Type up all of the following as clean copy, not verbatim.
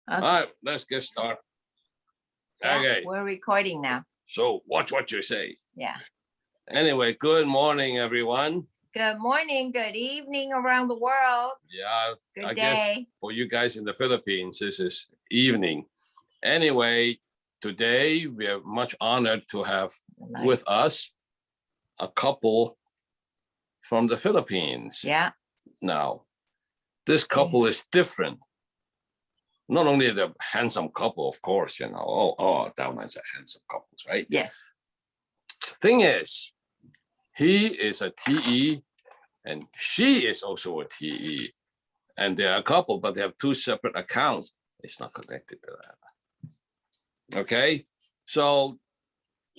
Okay. All right, let's get started. Yeah, Okay. we're recording now. So watch what you say. Yeah. Anyway, good morning, everyone. Good morning, good evening around the world. Yeah, Good I day. guess for you guys in the Philippines, this is evening. Anyway, today we are much honored to have with us a couple from the Philippines. Yeah. Now, this couple is different. Not only the handsome couple, of course, you know, that one's a handsome couple, right? Yes. The thing is, he is a TE and she is also a TE. And they're a couple, but they have two separate accounts. It's not connected to that. Okay, so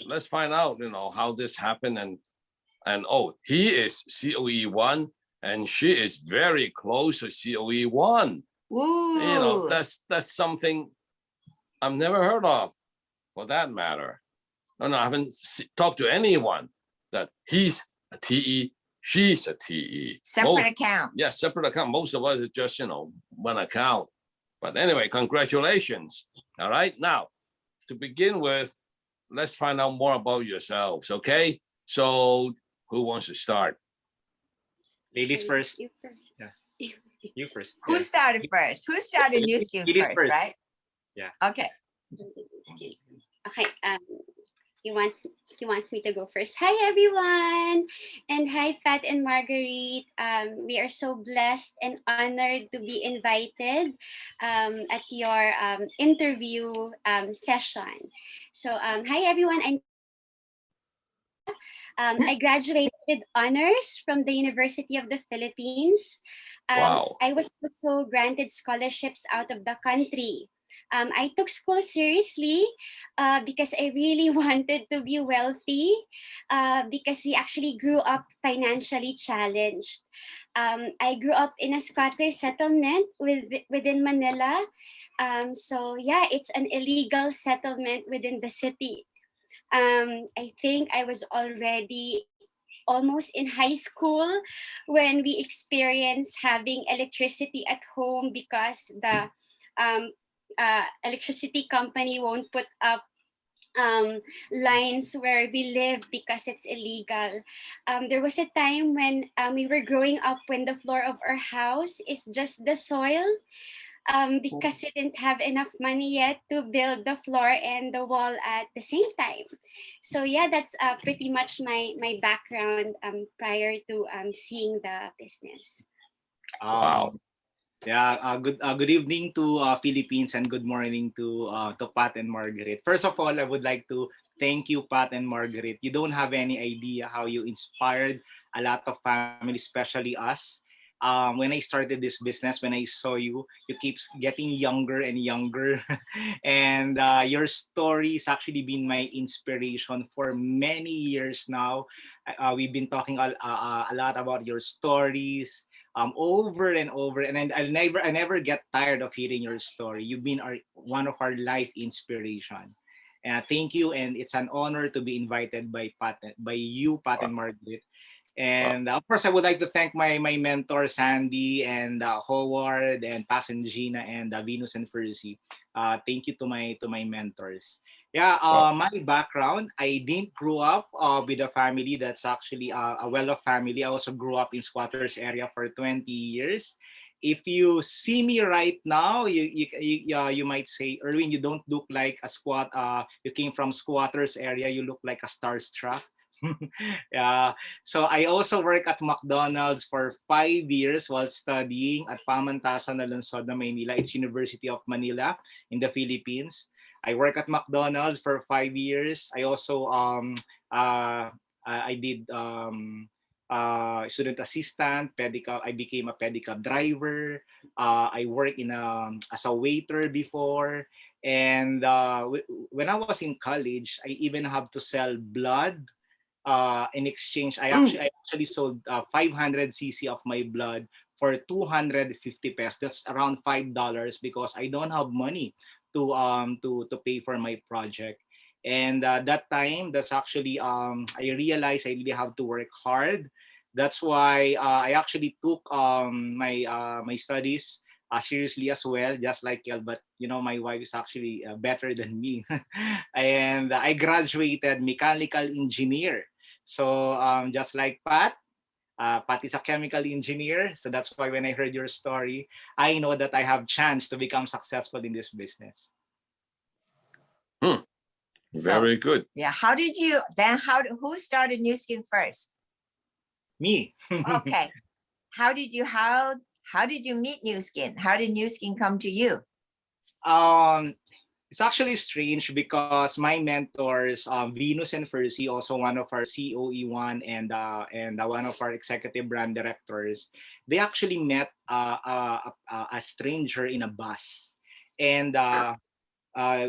let's find out, you know, how this happened. And oh, he is COE1 and she is very close to COE1. Ooh. You know, that's something I've never heard of, for that matter. No, I haven't talked to anyone that he's a TE, she's a TE. Separate account. Yeah, separate account. Most of us are just, you know, one account. But anyway, congratulations. All right. Now, to begin with, let's find out more about yourselves. Okay. So, who wants to start? Ladies first. You first. Yeah. You first. Who started first? Who started new skin first, right? Yeah. Okay. Okay. He wants me to go first. Hi everyone, and hi Pat and Marguerite. We are so blessed and honored to be invited at your interview session. So hi everyone. I graduated with honors from the University of the Philippines. Wow. I was also granted scholarships out of the country. I took school seriously because I really wanted to be wealthy because we actually grew up financially challenged. I grew up in a squatter settlement within Manila. So yeah, it's an illegal settlement within the city. I think I was already almost in high school when we experienced having electricity at home because the electricity company won't put up lines where we live because it's illegal. There was a time when we were growing up when the floor of our house is just the soil because we didn't have enough money yet to build the floor and the wall at the same time. So yeah, that's pretty much my background prior to seeing the business. Wow. Yeah, good evening to Philippines and good morning to Pat and Margaret. First of all, I would like to thank you, Pat and Margaret. You don't have any idea how you inspired a lot of families, especially us. When I started this business, when I saw you, you keep getting younger and younger. And your story has actually been my inspiration for many years now. We've been talking a lot about your stories over and over, and I never get tired of hearing your story. You've been one of our life inspiration. Thank you, and it's an honor to be invited by you, Pat and Margaret. And of course, I would like to thank my mentors, Sandy and Howard and Pax and Gina and Venus and Percy. Thank you to my mentors. Yeah, my background, I didn't grow up with a family that's actually a well-off family. I also grew up in squatters area for 20 years. If you see me right now, you might say, Erwin, you don't look like a squat. You came from squatters area. You look like a starstruck. Yeah. So I also work at McDonald's for 5 years while studying at Pamantasan na Lungsod na Maynila. It's University of Manila in the Philippines. I work at McDonald's for 5 years. I also I did student assistant, pedicab. I became a pedicab driver. I worked as a waiter before. And when I was in college, I even have to sell blood in exchange. I actually sold 500 cc of my blood for 250 pesos. That's around $5 because I don't have money to pay for my project. And that time, that's actually I realized I really have to work hard. That's why I actually took my studies seriously as well, just like you. But my wife is actually better than me, and I graduated mechanical engineer. So just like Pat. Pat is a chemical engineer, so that's why when I heard your story, I know that I have chance to become successful in this business. Hmm. Very good. Yeah. Who started New Skin first? Me. Okay. How did you meet New Skin? How did New Skin come to you? um, it's actually strange because my mentors, Venus and Percy, also one of our COE1 and one of our executive brand directors, they actually met a stranger in a bus, and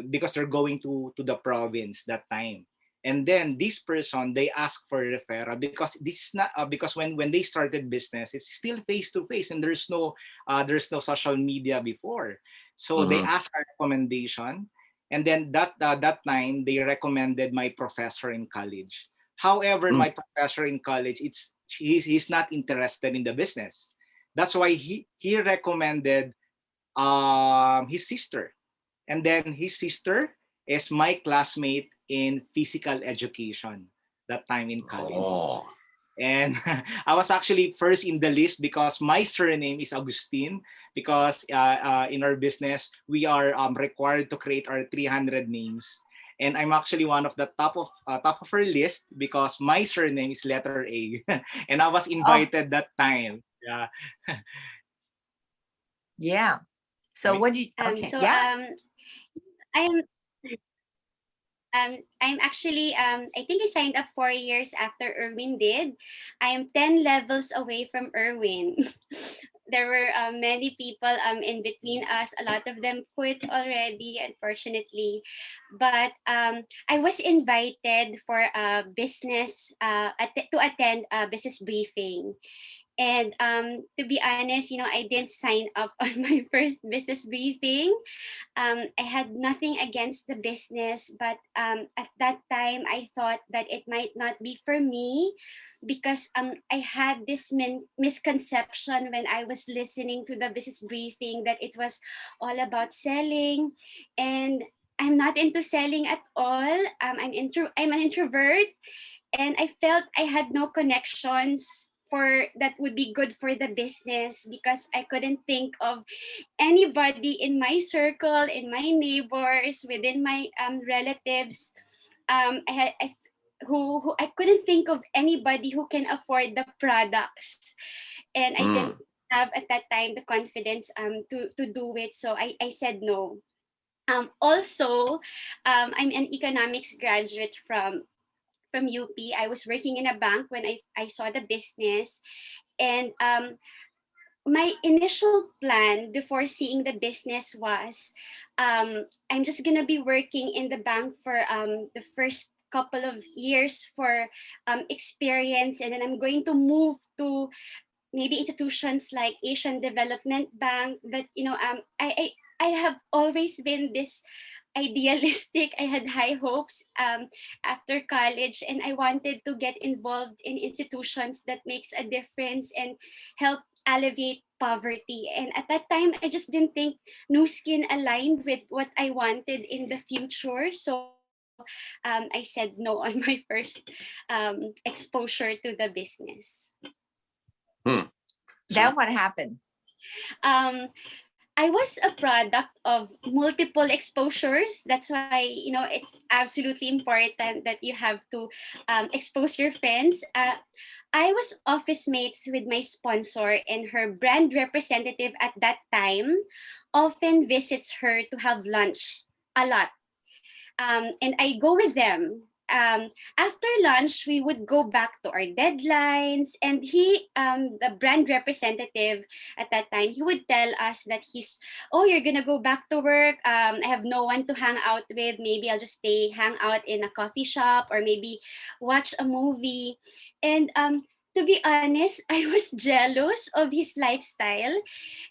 because they're going to the province that time. And then this person, they ask for referral because this is not because when they started business, it's still face to face, and there's no social media before. So they Mhm. ask our recommendation, and then that time they recommended my professor in college. However, Mm. my professor in college, he's not interested in the business. That's why he recommended his sister, and then his sister is my classmate in physical education that time in college. Oh. And I was actually first in the list because my surname is Agustin. Because in our business, we are required to create our 300 names. And I'm actually one of the top of her list because my surname is letter A, and I was Oh, invited that time. Yeah. yeah. So I what did you, Um, okay. so Yeah. um, I'm I'm actually I think I signed up 4 years after Erwin did. I am 10 levels away from Erwin. There were many people in between us. A lot of them quit already, unfortunately. But I was invited for a business to attend a business briefing. And to be honest, I didn't sign up on my first business briefing. I had nothing against the business, but at that time, I thought that it might not be for me because I had this misconception when I was listening to the business briefing that it was all about selling, and I'm not into selling at all. I'm an introvert, and I felt I had no connections for that would be good for the business because I couldn't think of anybody in my circle, in my neighbors, within my relatives. I had who I couldn't think of anybody who can afford the products, and I didn't Mm. have at that time the confidence to do it. So I said no. Also, I'm an economics graduate from UP. I was working in a bank when I saw the business, and my initial plan before seeing the business was I'm just gonna be working in the bank for the first couple of years for experience, and then I'm going to move to maybe institutions like Asian Development Bank. That I have always been this idealistic. I had high hopes after college, and I wanted to get involved in institutions that makes a difference and help alleviate poverty. And at that time, I just didn't think Nu Skin aligned with what I wanted in the future. So I said no on my first exposure to the business. Hmm. So Then what happened? Um, I was a product of multiple exposures. That's why, it's absolutely important that you have to expose your friends. I was office mates with my sponsor, and her brand representative at that time often visits her to have lunch a lot. And I go with them. After lunch, we would go back to our deadlines, and the brand representative at that time, he would tell us that oh, you're gonna go back to work. I have no one to hang out with. Maybe I'll just hang out in a coffee shop or maybe watch a movie. And to be honest, I was jealous of his lifestyle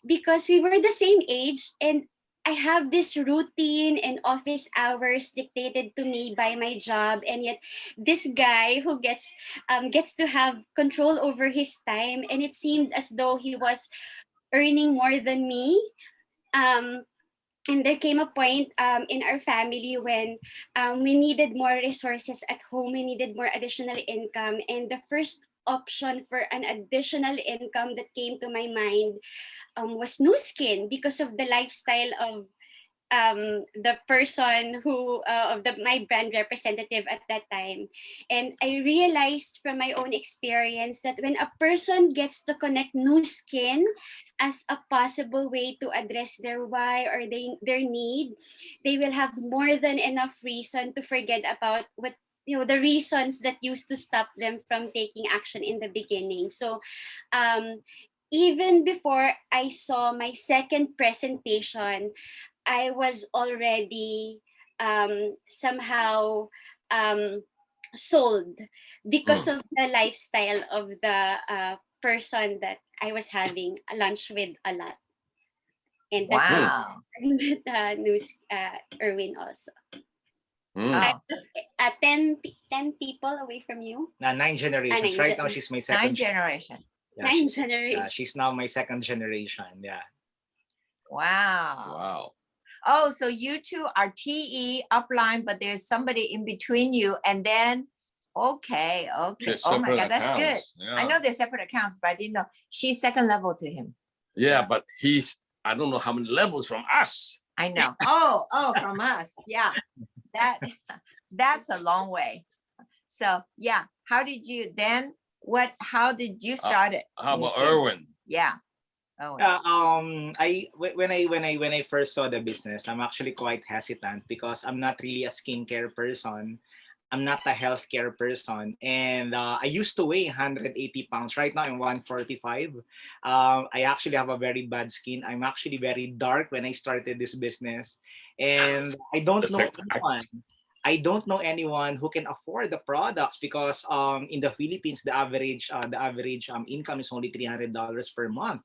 because we were the same age, and I have this routine and office hours dictated to me by my job, and yet this guy who gets to have control over his time, and it seemed as though he was earning more than me. Um, and there came a point in our family when we needed more resources at home. We needed more additional income. And the first option for an additional income that came to my mind was Nu Skin, because of the lifestyle of the person who of the my brand representative at that time. And I realized from my own experience that when a person gets to connect Nu Skin as a possible way to address their why or their need, they will have more than enough reason to forget about what, the reasons that used to stop them from taking action in the beginning. So um even before I saw my second presentation, I was already somehow um, sold because Mm. of the lifestyle of the person that I was having a lunch with a lot. And that's how Mm. Wow. I met news Erwin also. Mm. I Oh, was 10 people away from you. 9 generations. Right now, she's my second. 9 generation. Yeah, Nine she's, generations. she's now my second generation. Yeah. Wow. Wow. Oh, so you two are TE upline, but there's somebody in between you. And then, okay. They're Oh my separate God, that's good. accounts. I Yeah. know they're separate accounts, but I didn't know. She's second level to him. Yeah, but I don't know how many levels from us. I know. Oh, from us. Yeah. That's a long way. So yeah. How did you start it? How Nu about Skin? Erwin? Yeah. Oh, When I first saw the business, I'm actually quite hesitant because I'm not really a skincare person. I'm not a healthcare person, and I used to weigh 180 pounds. Right now, I'm 145. I actually have a very bad skin. I'm actually very dark when I started this business, and I don't The know second anyone. I don't know anyone who can afford the products because in the Philippines the average income is only $300 per month.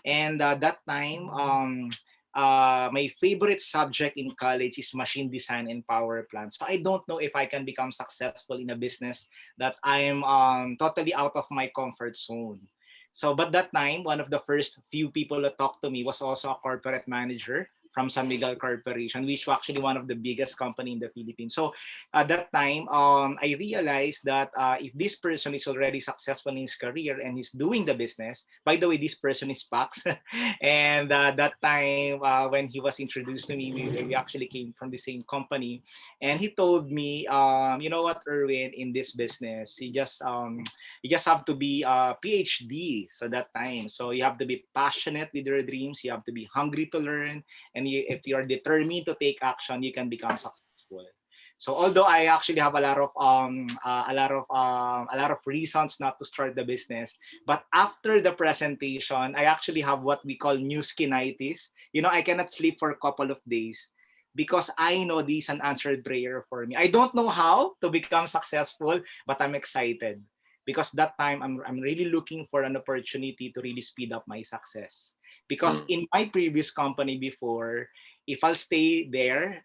And that time, my favorite subject in college is machine design and power plant. So I don't know if I can become successful in a business that I'm totally out of my comfort zone. So, but that time, one of the first few people that talked to me was also a corporate manager from San Miguel Corporation, which was actually one of the biggest company in the Philippines. So at that time, I realized that if this person is already successful in his career and he's doing the business, by the way, this person is Pax. And that time when he was introduced to me, we actually came from the same company. And he told me, you know what, Erwin, in this business, you just have to be a PhD. So that time, so you have to be passionate with your dreams. You have to be hungry to learn, and if you're determined to take action, you can become successful. So although I actually have a lot of reasons not to start the business, but after the presentation, I actually have what we call new skinitis. I cannot sleep for a couple of days because I know this is an answered prayer for me. I don't know how to become successful, but I'm excited because that time I'm really looking for an opportunity to really speed up my success. Because in my previous company before, if I'll stay there,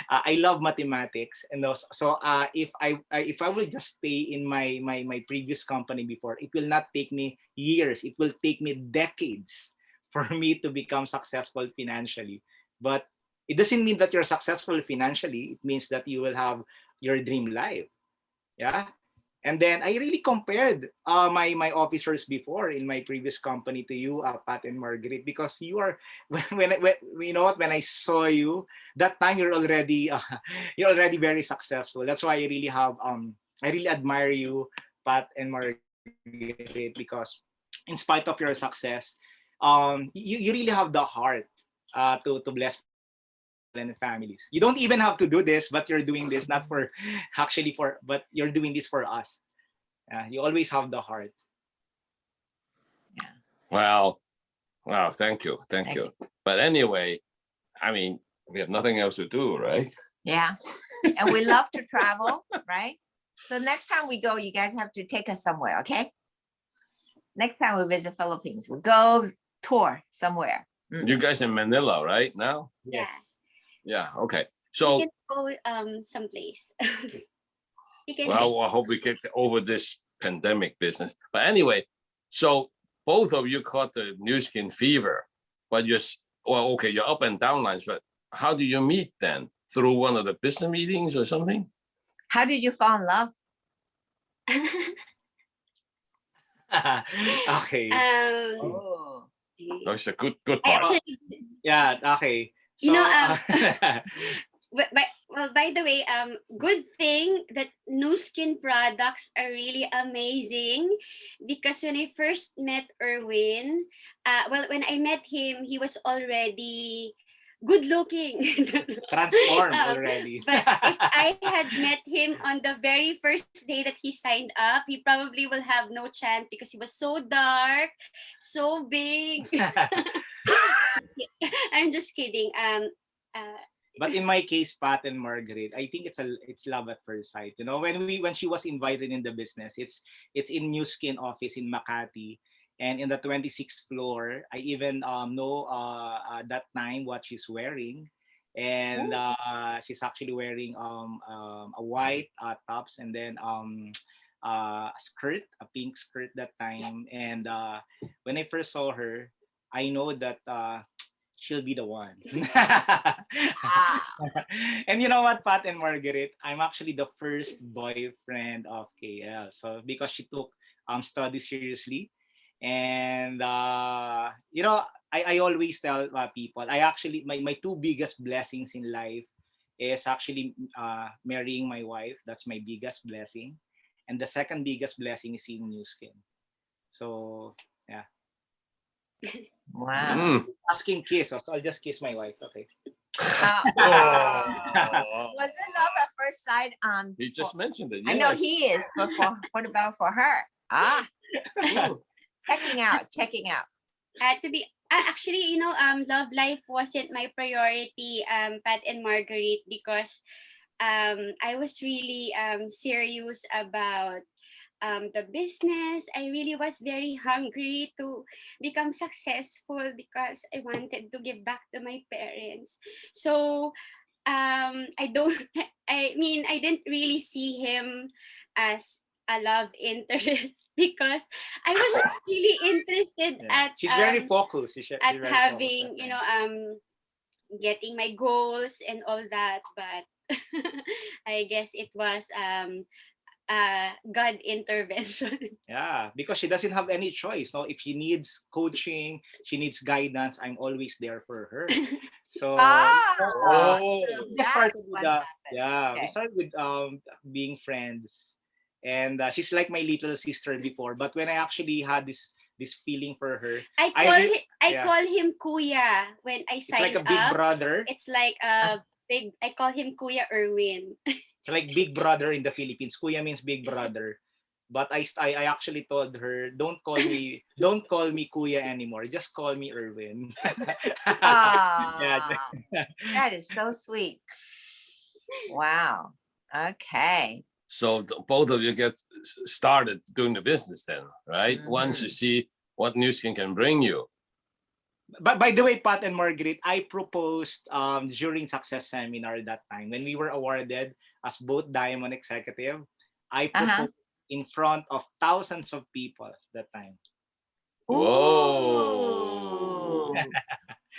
I love mathematics, and so if I will just stay in my previous company before, it will not take me years. It will take me decades for me to become successful financially. But it doesn't mean that you're successful financially. It means that you will have your dream life. Yeah. And then I really compared my officers before in my previous company to you, Pat and Margaret, because you are when you know what, when I saw you that time, you're already you're already very successful. That's why I really admire you, Pat and Margaret, because in spite of your success, you really have the heart to bless and families. You don't even have to do this, but you're doing this not for actually for, but you're doing this for us. You always have the heart. Well, thank you. Thank you. But anyway, I mean, we have nothing else to do, right? yeah. And we love to travel, right? So next time we go, you guys have to take us somewhere, okay? Next time we visit Philippines, we'll go tour somewhere. You guys in Manila right now? Yes. Yeah. Okay. You So, can go someplace. You can well, I hope we get over this pandemic business. But anyway, so both of you caught the new skin fever, but well, okay, you're up and down lines, but how do you meet then? Through one of the business meetings or something? How did you fall in love? Okay. Oh. No, it's a good I part. actually, Yeah. Okay. You know, So, by the way, good thing that new skin products are really amazing, because when I first met Erwin, when I met him, he was already good looking. transformed Um, already. but if I had met him on the very first day that he signed up, he probably will have no chance because he was so dark, so big. I'm just kidding. But in my case, Pat and Margaret, I think it's love at first sight. You know, when she was invited in the business, it's in New Skin office in Makati, and in the 26th floor. I even know that time what she's wearing, and she's actually wearing a white tops, and then a skirt, a pink skirt that time. And when I first saw her, I know that she'll be the one. Ah. And you know what, Pat and Margaret, I'm actually the first boyfriend of KL. So because she took study seriously, and you know, I always tell people, I actually my two biggest blessings in life is actually marrying my wife. That's my biggest blessing, and the second biggest blessing is seeing New Skin. So yeah. Wow. Mm. Asking kiss, so I'll just kiss my wife. Okay. Oh. Was it love at first sight? He just mentioned it. I know Yes. he is, but what about for her? Ah, Ooh. checking out. To be actually, love life wasn't my priority, Pat and Marguerite, because I was really serious about the business. I really was very hungry to become successful because I wanted to give back to my parents. So I don't. I mean, I didn't really see him as a love interest because I was really interested Yeah. She's very focused. She's at very having, focused that time. getting my goals and all that. But I guess it was God intervention. Yeah, because she doesn't have any choice. No, if she needs coaching, she needs guidance. I'm always there for her. So Oh. So we just that's started with what happened. we Okay. started with being friends, and she's like my little sister before. But when I actually had this feeling for her, I yeah, call him Kuya when I it's like signed a big up. brother. It's like a big. I call him Kuya Erwin. It's like big brother in the Philippines. Kuya means big brother. But I actually told her, don't call me Kuya anymore. Just call me Erwin. Yeah. Ah, that is so sweet. Wow. Okay. So both of you get started doing the business then, right? Once you see what new skin can bring you. But by the way, Pat and Margaret, I proposed during success seminar that time when we were awarded as both Diamond Executive. I proposed in front of thousands of people that time. Whoa. Ooh.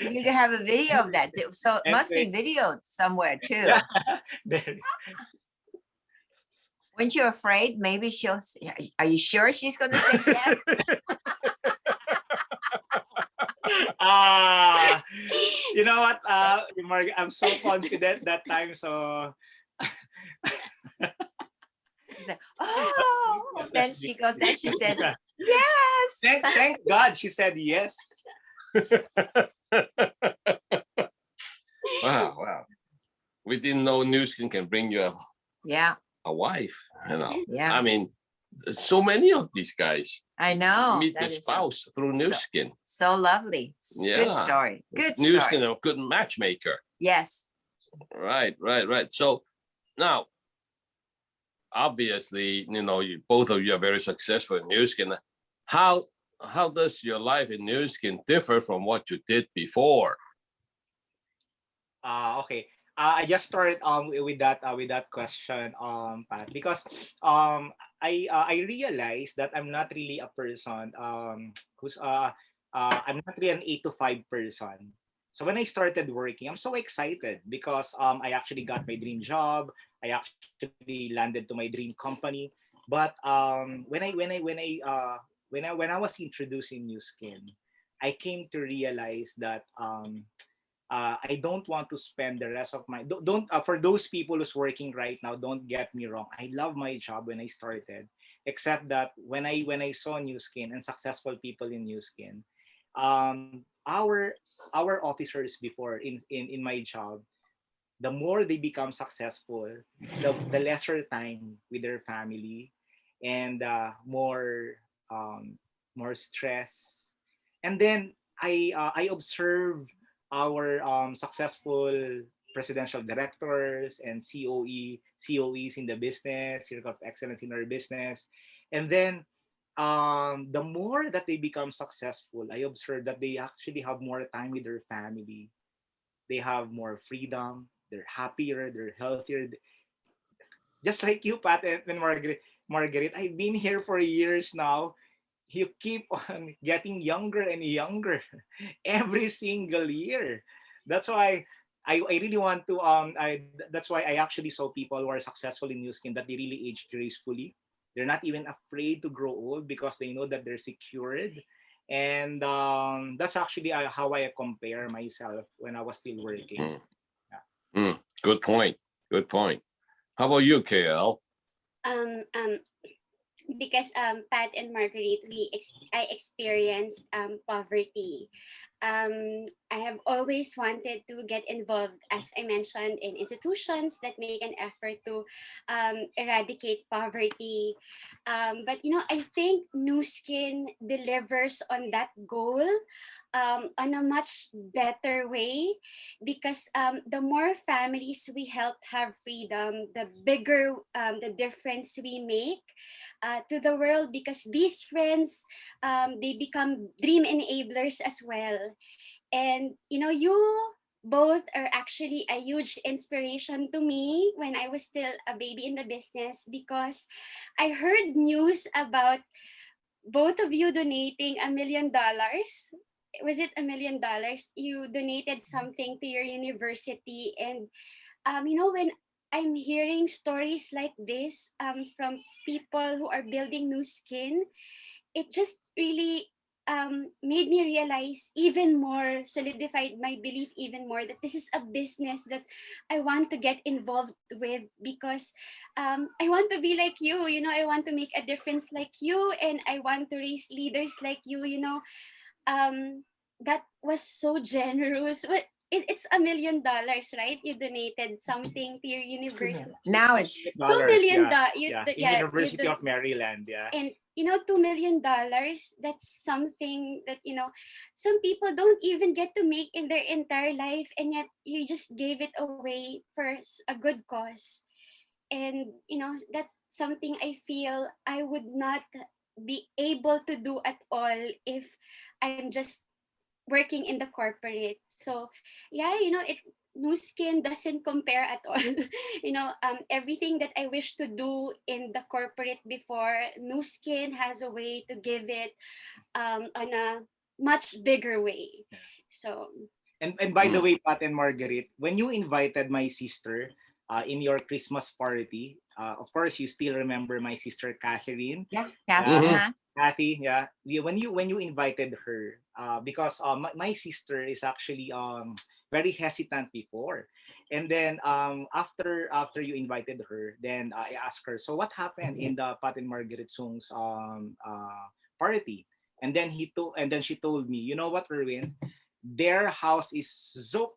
You need to have a video of that. So it must be videoed somewhere too. Yeah. There. Weren't you afraid? Maybe she'll. Are you sure she's going to say yes? You know what, Margaret, I'm so confident that time. So Oh, then she goes. Then she says, "Yes." thank God she said yes. Wow. We didn't know new skin can bring you Yeah. a wife. Yeah. I mean, so many of these guys I know. meet That their is spouse through new skin. so lovely. Good Yeah. story. Good New story. skin, a good matchmaker. Yes. Right. So now, obviously, both of you are very successful in new skin. How does your life in new skin differ from what you did before? Okay. I just started with that question, Pat, because I realized that I'm not really a person who's I'm not really an 8 to 5 person. So when I started working, I'm so excited because I actually got my dream job. I actually landed to my dream company. But when I was introducing New Skin, I came to realize that I don't want to spend the rest of my don't for those people who's working right now. Don't get me wrong. I love my job when I started, except that when I saw New Skin and successful people in New Skin, um, our officers before in my job, the more they become successful, the lesser time with their family, and um, more stress. And then I observe our successful presidential directors and COEs in the business, Circle of Excellence in our business. And then the more that they become successful, I observe that they actually have more time with their family. They have more freedom. They're happier. They're healthier. Just like you, Pat and Margaret. Margaret, I've been here for years now. You keep on getting younger and younger every single year. That's why I really want to that's why I actually saw people who are successful in New Skin that they really age gracefully. They're not even afraid to grow old because they know that they're secured. And that's actually how I compare myself when I was still working. Mm. Yeah. Good point. Good point. How about you, KL? Um, um, because Pat and Marguerite, I experienced poverty. I have always wanted to get involved, as I mentioned, in institutions that make an effort to eradicate poverty. But I think New Skin delivers on that goal on a much better way, because the more families we help have freedom, the bigger the difference we make to the world, because these friends, they become dream enablers as well. And you both are actually a huge inspiration to me when I was still a baby in the business, because I heard news about both of you donating $1 million. Was it $1 million? You donated something to your university. And when I'm hearing stories like this from people who are building New Skin, it just really made me realize even more, solidified my belief even more, that this is a business that I want to get involved with, because I want to be like you, I want to make a difference like you, and I want to raise leaders like you. That was so generous. But it's $1 million, right? You donated something to your 2 million. university. Now it's $2 Dollars, million. yeah, yeah. In University of Maryland, yeah. And $2 million, that's something that some people don't even get to make in their entire life, and yet you just gave it away for a good cause. And that's something I feel I would not be able to do at all if I'm just working in the corporate. So yeah, it New Skin doesn't compare at all. Everything that I wish to do in the corporate before, New Skin has a way to give it on a much bigger way. So And by the Mm. way, Pat and Margaret, when you invited my sister in your Christmas party, of course you still remember my sister Catherine. yeah, Yeah, Kathy. Mhm. Kathy, yeah. When you invited her, because my sister is actually very hesitant before, and then after you invited her, then I asked her, so what happened in the Pat and Margaret Sung's party? And then she told me, you know what, Erwin, their house is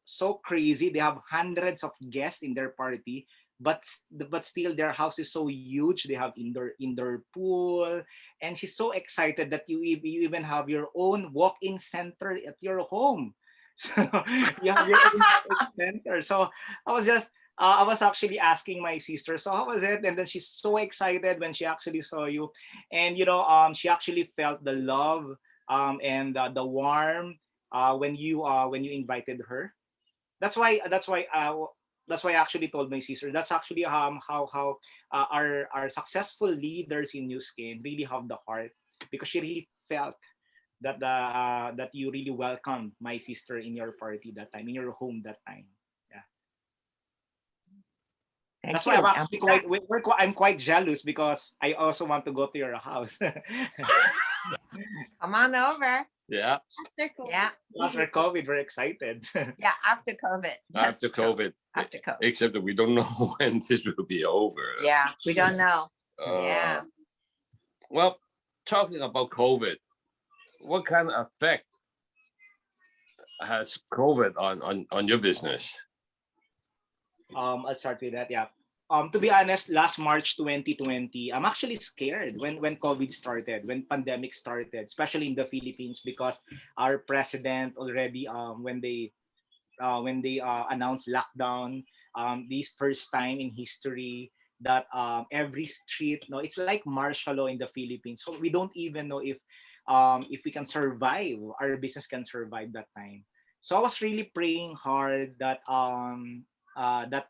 so crazy. They have hundreds of guests in their party, but still their house is so huge. They have indoor pool, and she's so excited that you even have your own walk-in center at your home. So you have your own walk-in center. So I was actually asking my sister, so how was it? And then she's so excited when she actually saw you, and she actually felt the love and the warmth when you invited her. That's why that's why I actually told my sister that's actually how our successful leaders in New Skin really have the heart, because she really felt that that you really welcomed my sister in your party that time, in your home that time. Yeah, Thank that's you. why I'm I'm actually glad- I'm quite jealous, because I also want to go to your house. Come on over. Yeah, After COVID. Yeah. After COVID, we're excited. Yeah. After COVID. That's after true. COVID. After COVID. Except that we don't know when this will be over. Yeah. We don't know. Uh, Yeah. Well, talking about COVID, what kind of effect has COVID on your business? I'll start with that. Yeah. To be honest, last March 2020, I'm actually scared when COVID started, when pandemic started, especially in the Philippines, because our president already when they announced lockdown, this first time in history that every street, no, it's like martial law in the Philippines. So we don't even know if we can survive, our business can survive that time. So I was really praying hard that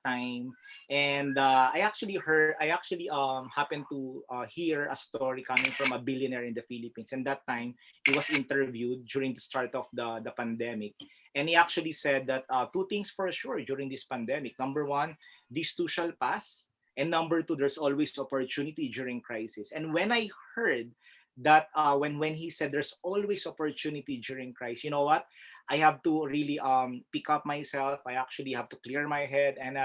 time, and I actually happened to hear a story coming from a billionaire in the Philippines, and that time he was interviewed during the start of the pandemic, and he actually said that two things for sure during this pandemic. Number one, these two shall pass. And number two, there's always opportunity during crisis. And when I heard that, when he said there's always opportunity during crisis, you know what? I have to really pick up myself. I actually have to clear my head, and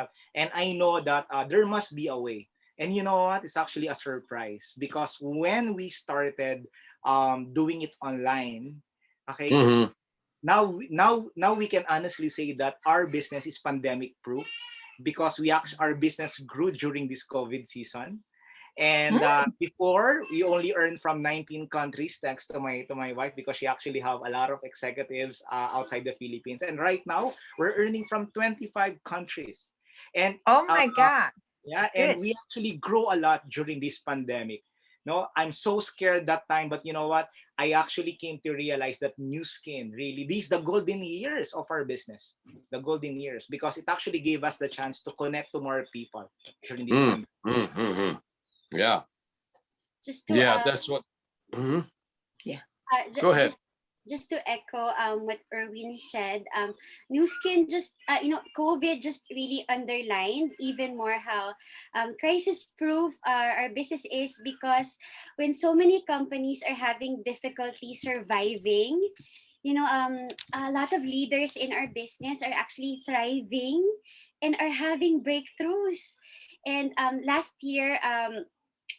I know that there must be a way. And you know what? It's actually a surprise, because when we started doing it online, okay, Mhm. now we can honestly say that our business is pandemic proof, because our business grew during this COVID season. And before, we only earned from 19 countries, thanks to my wife, because she actually have a lot of executives outside the Philippines. And right now we're earning from 25 countries. And Oh uh, my uh, God. yeah, and Good. we actually grow a lot during this pandemic. No, I'm so scared that time, but you know what? I actually came to realize that New Skin, really, these the golden years of our business, the golden years, because it actually gave us the chance to connect to more people during this Mm, pandemic. mm, mm, mm. Yeah, Just to yeah, that's what. Mhm. Yeah. Go ahead. just to echo what Erwin said, New Skin just COVID just really underlined even more how crisis proof our business is, because when so many companies are having difficulty surviving, a lot of leaders in our business are actually thriving and are having breakthroughs. And last year,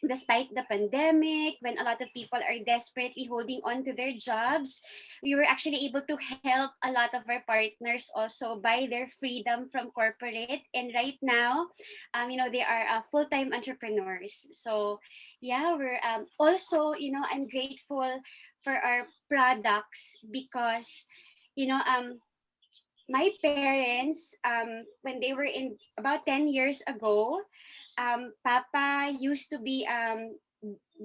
despite the pandemic, when a lot of people are desperately holding on to their jobs, we were actually able to help a lot of our partners also buy their freedom from corporate. And right now, they are full-time entrepreneurs. So yeah, we're also, I'm grateful for our products, because, you know, my parents, when they were in about 10 years ago, Papa used to be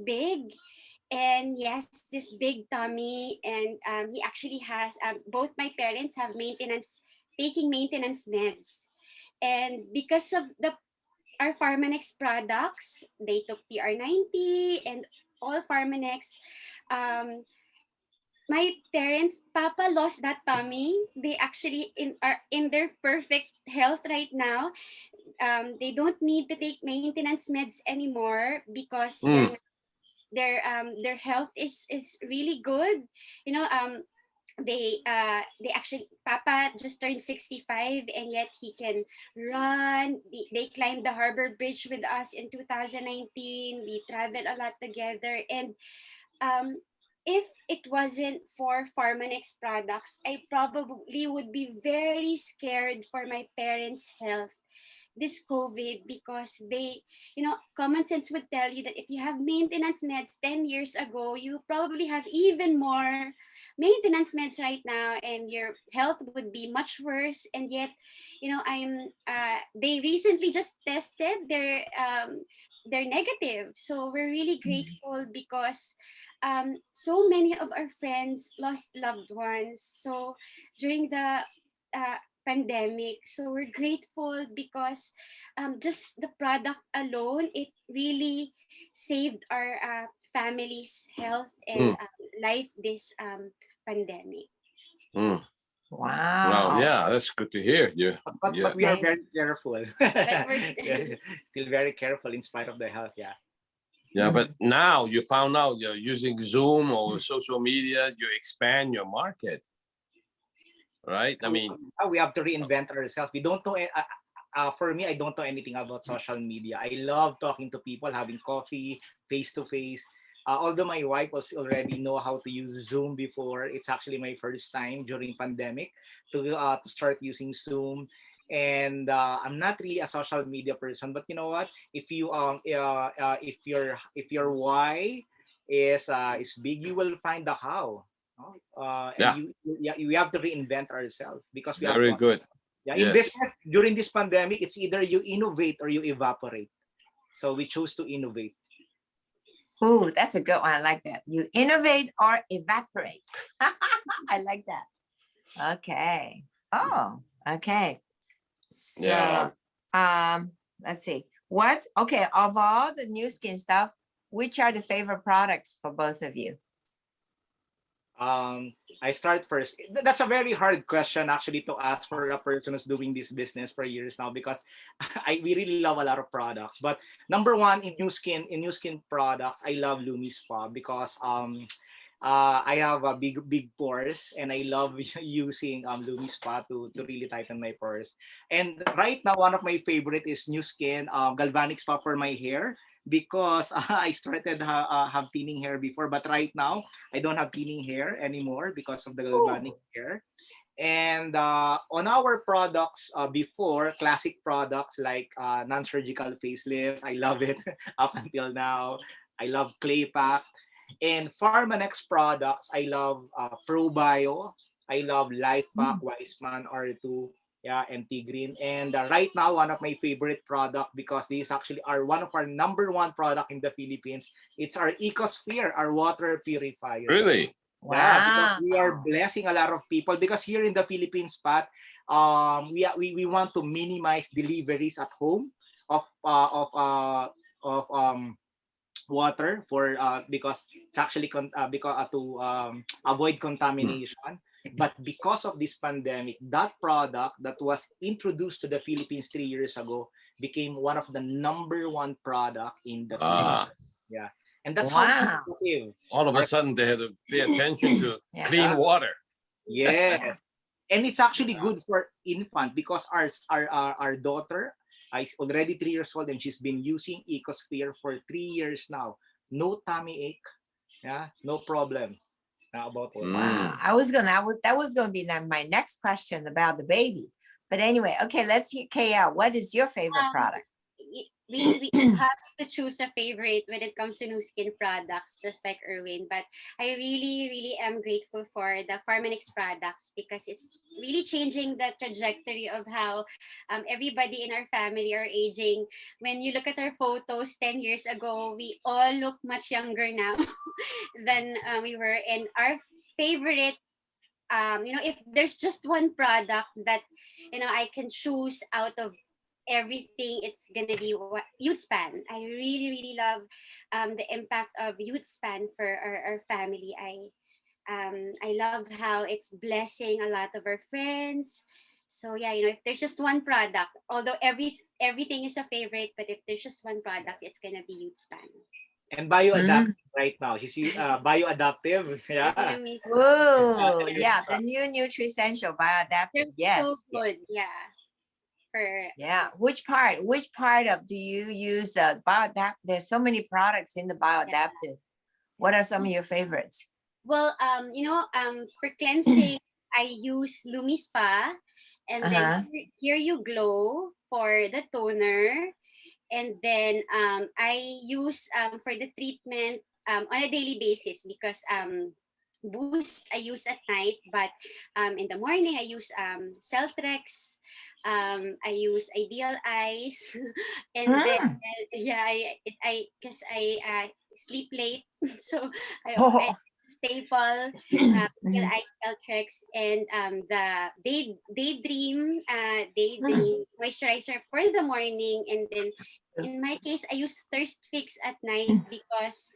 big, and yes, this big tummy, and he actually has both my parents have taking maintenance meds, and because of the our Pharmanex products, they took TR90 and all Pharmanex. Um, my parents, Papa lost that tummy. They actually are in their perfect health right now. They don't need to take maintenance meds anymore, because Mm, their health is really good. You know, they actually, Papa just turned 65, and yet he can run. They climbed the Harbor Bridge with us in 2019. We traveled a lot together, and um, if it wasn't for Pharmanex products, I probably would be very scared for my parents' health this COVID, because common sense would tell you that if you have maintenance meds 10 years ago, you probably have even more maintenance meds right now, and your health would be much worse. And yet, they recently just tested their negative. So we're really grateful, because so many of our friends lost loved ones. So during the pandemic. So we're grateful because just the product alone, it really saved our family's health and Mm, life this pandemic. mm. Well, Wow. yeah, that's good to hear. But Yeah, we are Nice. very careful. But we're Yeah, still very careful in spite of the health. Yeah. yeah. But now you found out you're using Zoom or social media, you expand your market, right? I mean, We have to reinvent ourselves. We don't know. For me, I don't know anything about social media. I love talking to people, having coffee, face to face. Although my wife was already know how to use Zoom before, it's actually my first time during pandemic to start using Zoom. And I'm not really a social media person, but you know what? If your why is big, you will find the how. No? And yeah, you have to reinvent ourselves because we have very to. good. Yeah, in Yes, business during this pandemic, it's either you innovate or you evaporate. So we choose to innovate. Ooh, that's a good one. I like that. You innovate or evaporate. I like that. Okay. Oh, okay. yeah. So, let's see. What's okay of all the new skin stuff? Which are the favorite products for both of you? I start first. That's a very hard question actually to ask for a person who's doing this business for years now because we really love a lot of products. But number one in new skin products, I love Lumi Spa because I have a big pores and I love using Lumi Spa to really tighten my pores. And right now, one of my favorite is New Skin Galvanic Spa for my hair because I started have thinning hair before, but right now I don't have thinning hair anymore because of the galvanic Ooh. hair. And on our products before, classic products like non-surgical facelift, I love it up until now. I love clay pack. And Pharmanex products, I love ProBio. I love Life Pack, Wiseman R2, yeah, and T-Green. And right now, one of my favorite product because these actually are one of our number one product in the Philippines. It's our Ecosphere, our water purifier. Really? Yeah, because Wow. we are blessing a lot of people. Because here in the Philippines, Pat, we want to minimize deliveries at home of water for because it's actually because to avoid Hmm. contamination. But because of this pandemic, that product that was introduced to the Philippines 3 years ago became one of the number one product in the Philippines. Ah, Yeah, and that's how Wow. innovative. all of a Our sudden they had to pay attention to Yeah. clean water. Yeah. Yes, and it's actually Yeah. good for infant because our daughter is already 3 years old and she's been using Ecosphere for 3 years now. No tummy ache, yeah, no problem. Not about all. Wow. Mm. That was gonna be my next question about the baby. But anyway, okay, let's hear KL. What is your favorite Um, product? we have to choose a favorite when it comes to new skin products, just like Erwin. But I really am grateful for the Pharmanex products because it's really changing the trajectory of how everybody in our family are aging. When you look at our photos 10 years ago, we all look much younger now than we were. And our favorite if there's just one product that I can choose out of everything, it's gonna be youth span. I really love the impact of youth span for our family. I love how it's blessing a lot of our friends. So yeah, if there's just one product, although everything is a favorite, but if there's just one product, it's gonna be youth span. And Mm. bioadaptive right now. She's bioadaptive. Yeah. Vietnamese, Whoa, yeah, the new Nutrisential they're Bioadaptive. so Yes, yeah, good. Yeah, for yeah. Which part of do you use Bioadapt? There's so many products in the yeah. Bioadaptive. What are some of your favorites? Well, for cleansing, I use Lumi Spa, and then Uh-huh. here you glow for the toner, and then I use for the treatment on a daily basis because Boost I use at night, but in the morning I use Celtrex. I use Ideal Eyes, and then Mm. yeah, I because I sleep late, so I Oh. staple. Till Mhm. I sell tricks and the Mm. daydream moisturizer for the morning, and then in my case I use thirst fix at night because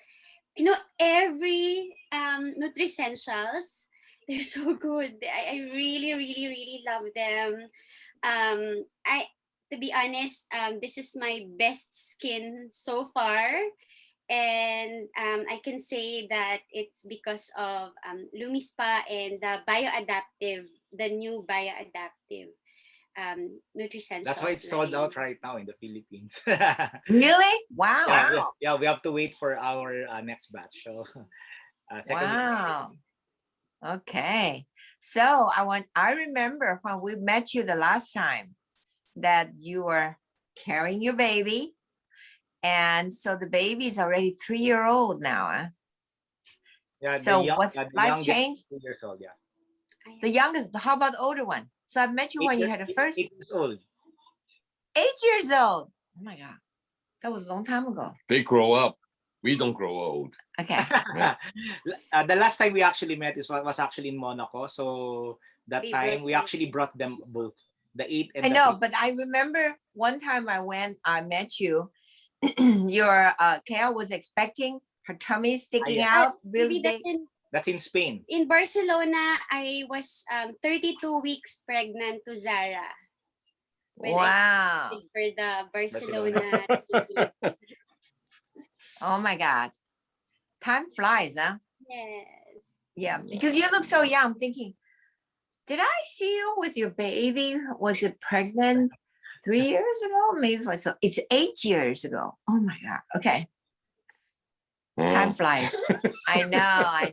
every nutricentials, they're so good. I really really really love them. I To be honest, this is my best skin so far, and I can say that it's because of Lumispa and the new bioadaptive That's why nutricentials it's sold line. out right now in the Philippines. Really? Yeah, Wow. yeah, we have to wait for our next batch. So, second week. Wow. Okay. So I remember when we met you the last time that you were carrying your baby. And so the baby's already 3 year old now. Huh? Yeah, So what's the life youngest changed? 2 years old. Yeah, I The youngest, how about the older one? So I met you when you had the first 8 years old. 8 years old. Oh my God. That was a long time ago. They grow up. We don't grow old. Okay. Yeah. The last time we actually met was actually in Monaco. So that They time brought we me. actually brought them both, the 8 I and the know, 3. but I remember one time I met you, your Kale was expecting her tummy Ah, sticking yes, out really Maybe big. that's in Spain. in Barcelona. I was 32 weeks pregnant to Zara when I Wow. did for the Barcelona. Barcelona TV. Oh my God. Time flies, huh? Yes. Yeah, because you look so young. I'm thinking, did I see you with your baby? Was it pregnant 3 years ago? Maybe so. It's 8 years ago. Oh my God. Okay. Time Mm, flies. I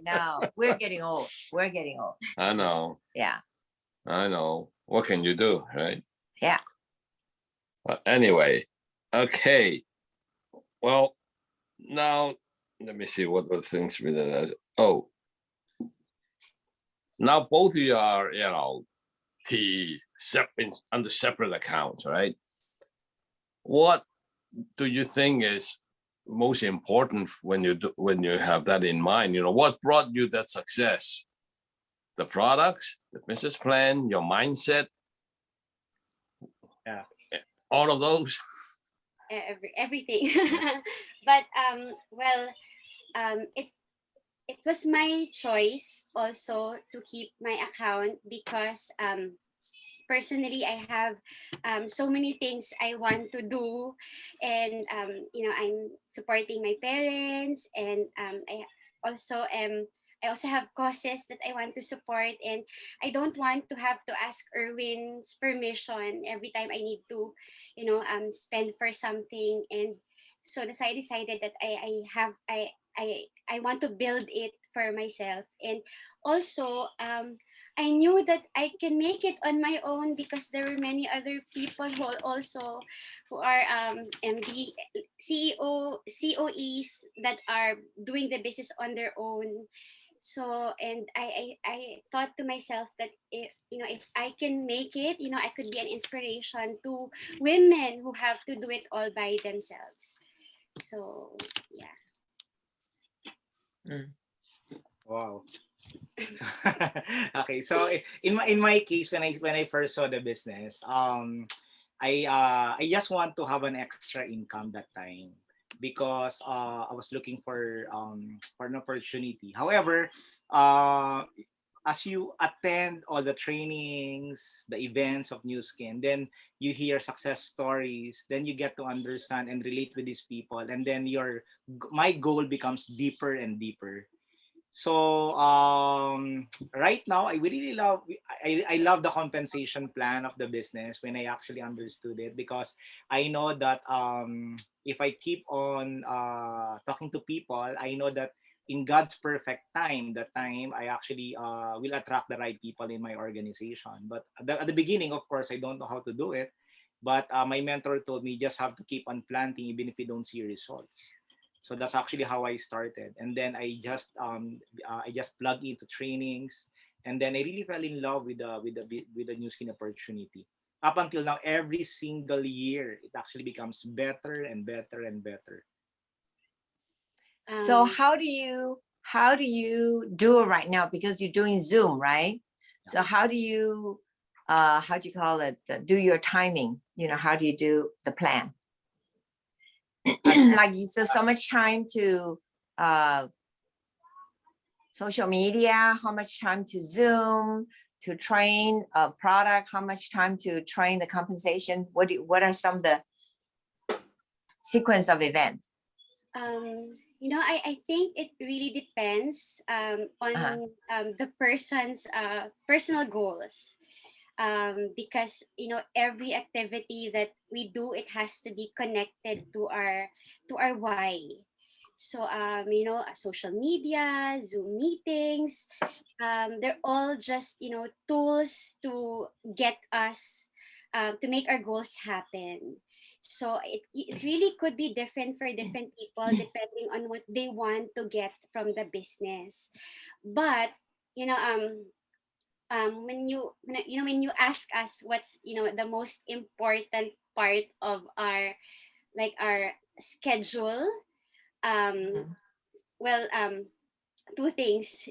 know. We're getting old. We're getting old. I know. Yeah. I know. What can you do, right? Yeah. But anyway, okay. Well, now let me see what the things we did. Oh, now both of you are, T under separate accounts, right? What do you think is most important when you have that in mind? What brought you that success? The products, the business plan, your mindset, Yeah. all of those. Everything. But well, it was my choice also to keep my account because personally I have so many things I want to do, and I'm supporting my parents, and also am I also have causes that I want to support, and I don't want to have to ask Erwin's permission every time I need to spend for something. And so I decided that I want to build it for myself. And also I knew that I can make it on my own because there were many other people who are MD, CEO, COEs that are doing the business on their own. So, and I thought to myself that if I can make it, I could be an inspiration to women who have to do it all by themselves. So yeah. Wow. Okay, so in my case, when I first saw the business, I just want to have an extra income that time because I was looking for an opportunity. However, uh, as you attend all the trainings, the events of New Skin, then you hear success stories, then you get to understand and relate with these people, and then my goal becomes deeper and deeper. So right now, I love the compensation plan of the business when I actually understood it, because I know that if I keep on talking to people, I know that in God's perfect time, that time I actually will attract the right people in my organization. But at the beginning, of course, I don't know how to do it. But my mentor told me, just have to keep on planting even if you don't see results. So that's actually how I started, and then I just plug into trainings, and then I really fell in love with the new skin opportunity. Up until now, every single year, it actually becomes better and better and better. So Um, how do you do it right now? Because you're doing Zoom, right? So how do you call it? Do your timing? You know, how do you do the plan? Like so much time to social media, how much time to Zoom, to train a product, how much time to train the compensation? What are some of the sequence of events? You know, I think it really depends Uh-huh. on the person's personal goals. Because you know, every activity that we do, it has to be connected to our why. So you know, social media, Zoom meetings, they're all just, you know, tools to get us to make our goals happen. So it really could be different for different people depending on what they want to get from the business. But you know, when you ask us what's, you know, the most important part of our, like, our schedule, um Mhm. well, two things.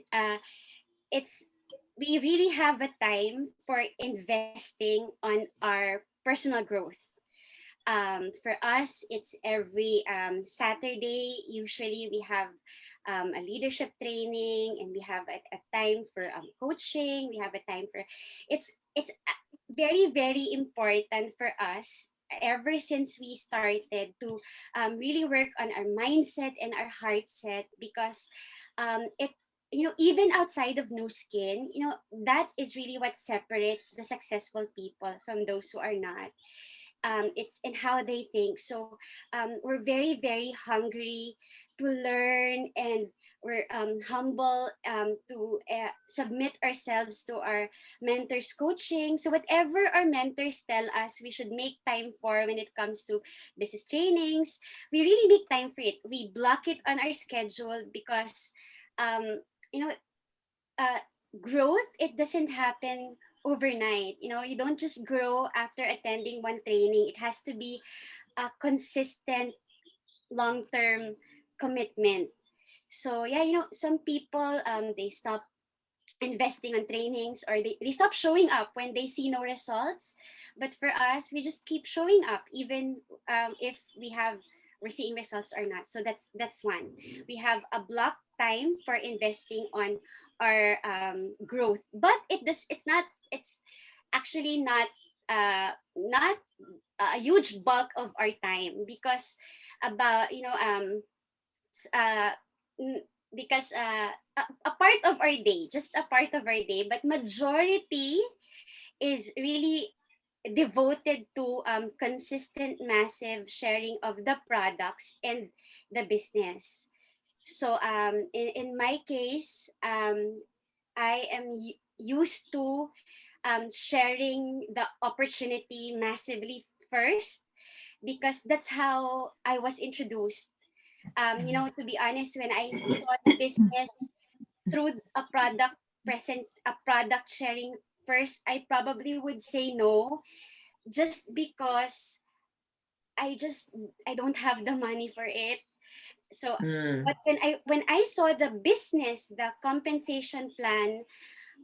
It's We really have a time for investing on our personal growth. For us, it's every Saturday. Usually, we have a leadership training, and we have a time for coaching. We have a time for it's very very important for us ever since we started to really work on our mindset and our heart set, because it, you know, even outside of new skin, you know, that is really what separates the successful people from those who are not. It's in how they think. So we're very very hungry to learn, and we're humble to submit ourselves to our mentors coaching. So whatever our mentors tell us we should make time for when it comes to business trainings, we really make time for it. We block it on our schedule, because um, you know, uh, growth, it doesn't happen overnight. You know, you don't just grow after attending one training. It has to be a consistent long-term commitment. So yeah, you know, some people they stop investing on trainings, or they stop showing up when they see no results. But for us, we just keep showing up even if we're seeing results or not. So that's one. We have a block time for investing on our growth, but it's actually not a huge bulk of our time, because about, you know, s- uh, n- because a part of our day, just a part of our day, but majority is really devoted to consistent massive sharing of the products and the business. So in my case, I am used to sharing the opportunity massively first, because that's how I was introduced. You know, to be honest, when I saw the business through a product sharing first, I probably would say no, just because I don't have the money for it. So Mm. but when I saw the business, the compensation plan,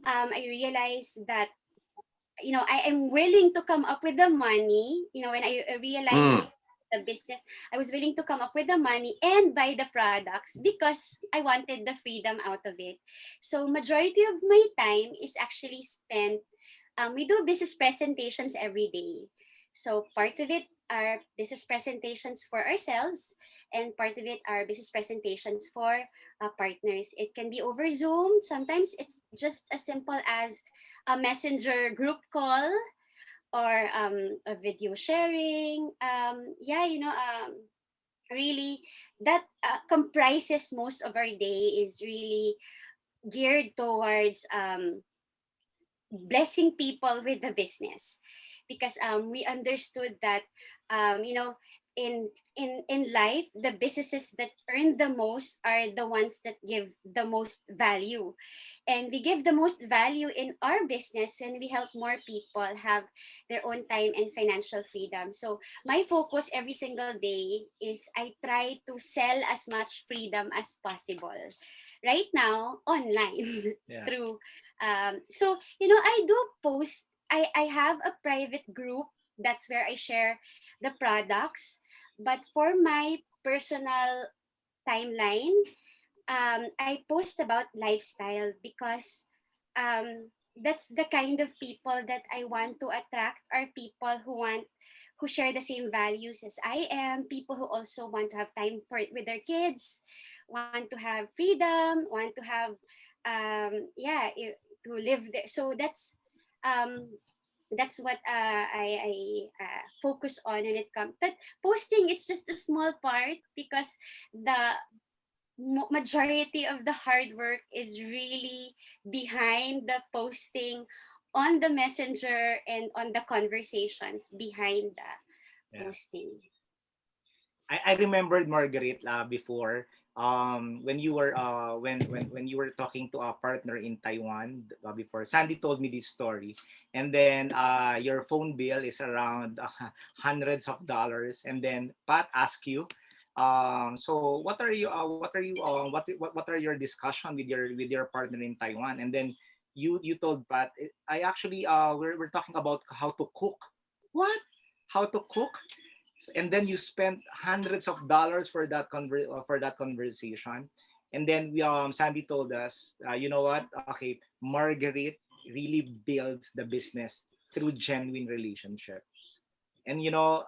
I realized that, you know, I am willing to come up with the money. You know, when I realized Mm. the business, I was willing to come up with the money and buy the products, because I wanted the freedom out of it. So majority of my time is actually spent, we do business presentations every day. So part of it are business presentations for ourselves, and part of it are business presentations for partners. It can be over Zoom. Sometimes it's just as simple as a messenger group call, or a video sharing. Yeah, you know, really, that comprises most of our day, is really geared towards blessing people with the business, because we understood that, you know, in life, the businesses that earn the most are the ones that give the most value, and we give the most value in our business when we help more people have their own time and financial freedom. So my focus every single day is I try to sell as much freedom as possible, right now online Yeah. through so you know, I do post. I have a private group, that's where I share the products, but for my personal timeline, I post about lifestyle because that's the kind of people that I want to attract, are people who share the same values as I am, people who also want to have time for with their kids, want to have freedom, want to have to live there. So um that's what I focus on when it comes. But posting is just a small part because the majority of the hard work is really behind the posting on the messenger and on the conversations behind the Yeah. posting. I remembered Margaret before when you were when you were talking to a partner in Taiwan before. Sandy told me this story, and then your phone bill is around hundreds of dollars, and then Pat asked you, so what are your discussion with your partner in Taiwan? And then you told Pat, I actually we're talking about how to cook. What? How to cook? And then you spent hundreds of dollars for for that conversation. And then we Sandy told us, you know what, okay, Marguerite really builds the business through genuine relationship. And you know,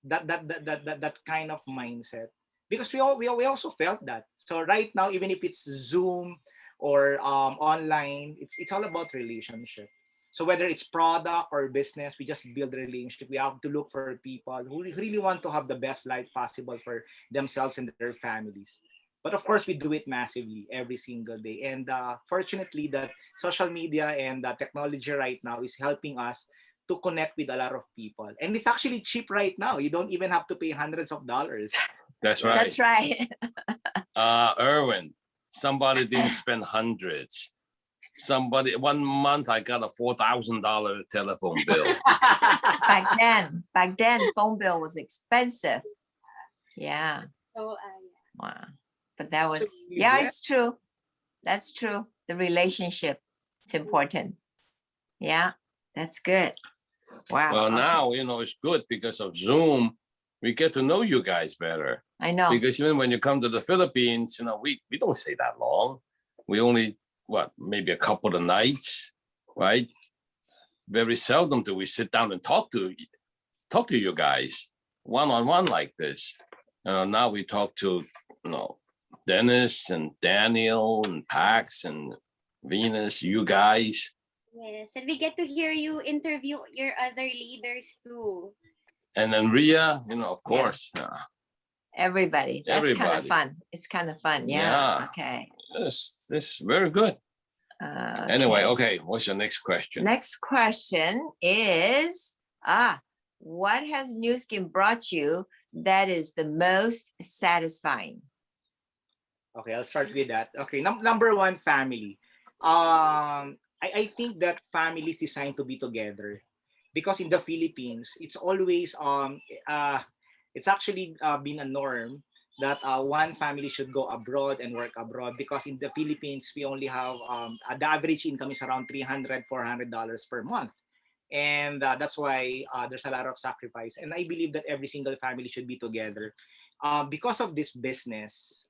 that kind of mindset, because we also felt that. So right now, even if it's Zoom or online, it's all about relationship. So whether it's product or business, we just build a relationship. We have to look for people who really want to have the best life possible for themselves and their families. But of course, we do it massively every single day. And fortunately, that social media and technology right now is helping us to connect with a lot of people. And it's actually cheap right now. You don't even have to pay hundreds of dollars. That's Yeah. right. That's right. Erwin, somebody didn't spend hundreds. Somebody, 1 month I got a $4,000 telephone bill. Back then, phone bill was expensive. Yeah. So Wow. But that was, So, yeah, yeah. it's true. That's true. The relationship, it's important. Yeah, that's good. Wow. Well, okay. now, you know, it's good because of Zoom. We get to know you guys better. I know. Because even when you come to the Philippines, you know, we don't stay that long. We only, maybe a couple of nights, right? Very seldom do we sit down and talk to you guys one-on-one like this. Now we talk to, you know, Dennis and Daniel and Pax and Venus, you guys. yes, and we get to hear you interview your other leaders too. And then Ria, you know, of course. Everybody. That's kind of Everybody. fun. It's kind of fun. Yeah. Yeah. Okay. This very good. Anyway, okay, what's your next question? Next question is, what has New Skin brought you that is the most satisfying? Okay, I'll start with that. Okay, number one, family. I think that family is designed to be together, because in the Philippines, it's always it's actually been a norm that one family should go abroad and work abroad, because in the Philippines we only have the average income is around $300-$400 per month. And that's why there's a lot of sacrifice, and I believe that every single family should be together. Because of this business,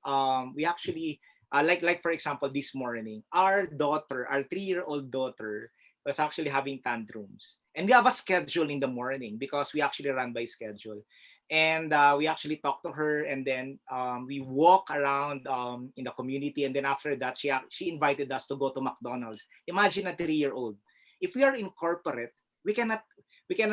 we actually like for example, this morning our daughter, our 3-year-old daughter, was actually having tantrums, and we have a schedule in the morning because we actually run by schedule. And we actually talk to her, and then we walk around in the community, and then after that she invited us to go to McDonald's. Imagine a 3-year-old. If we are in corporate, we cannot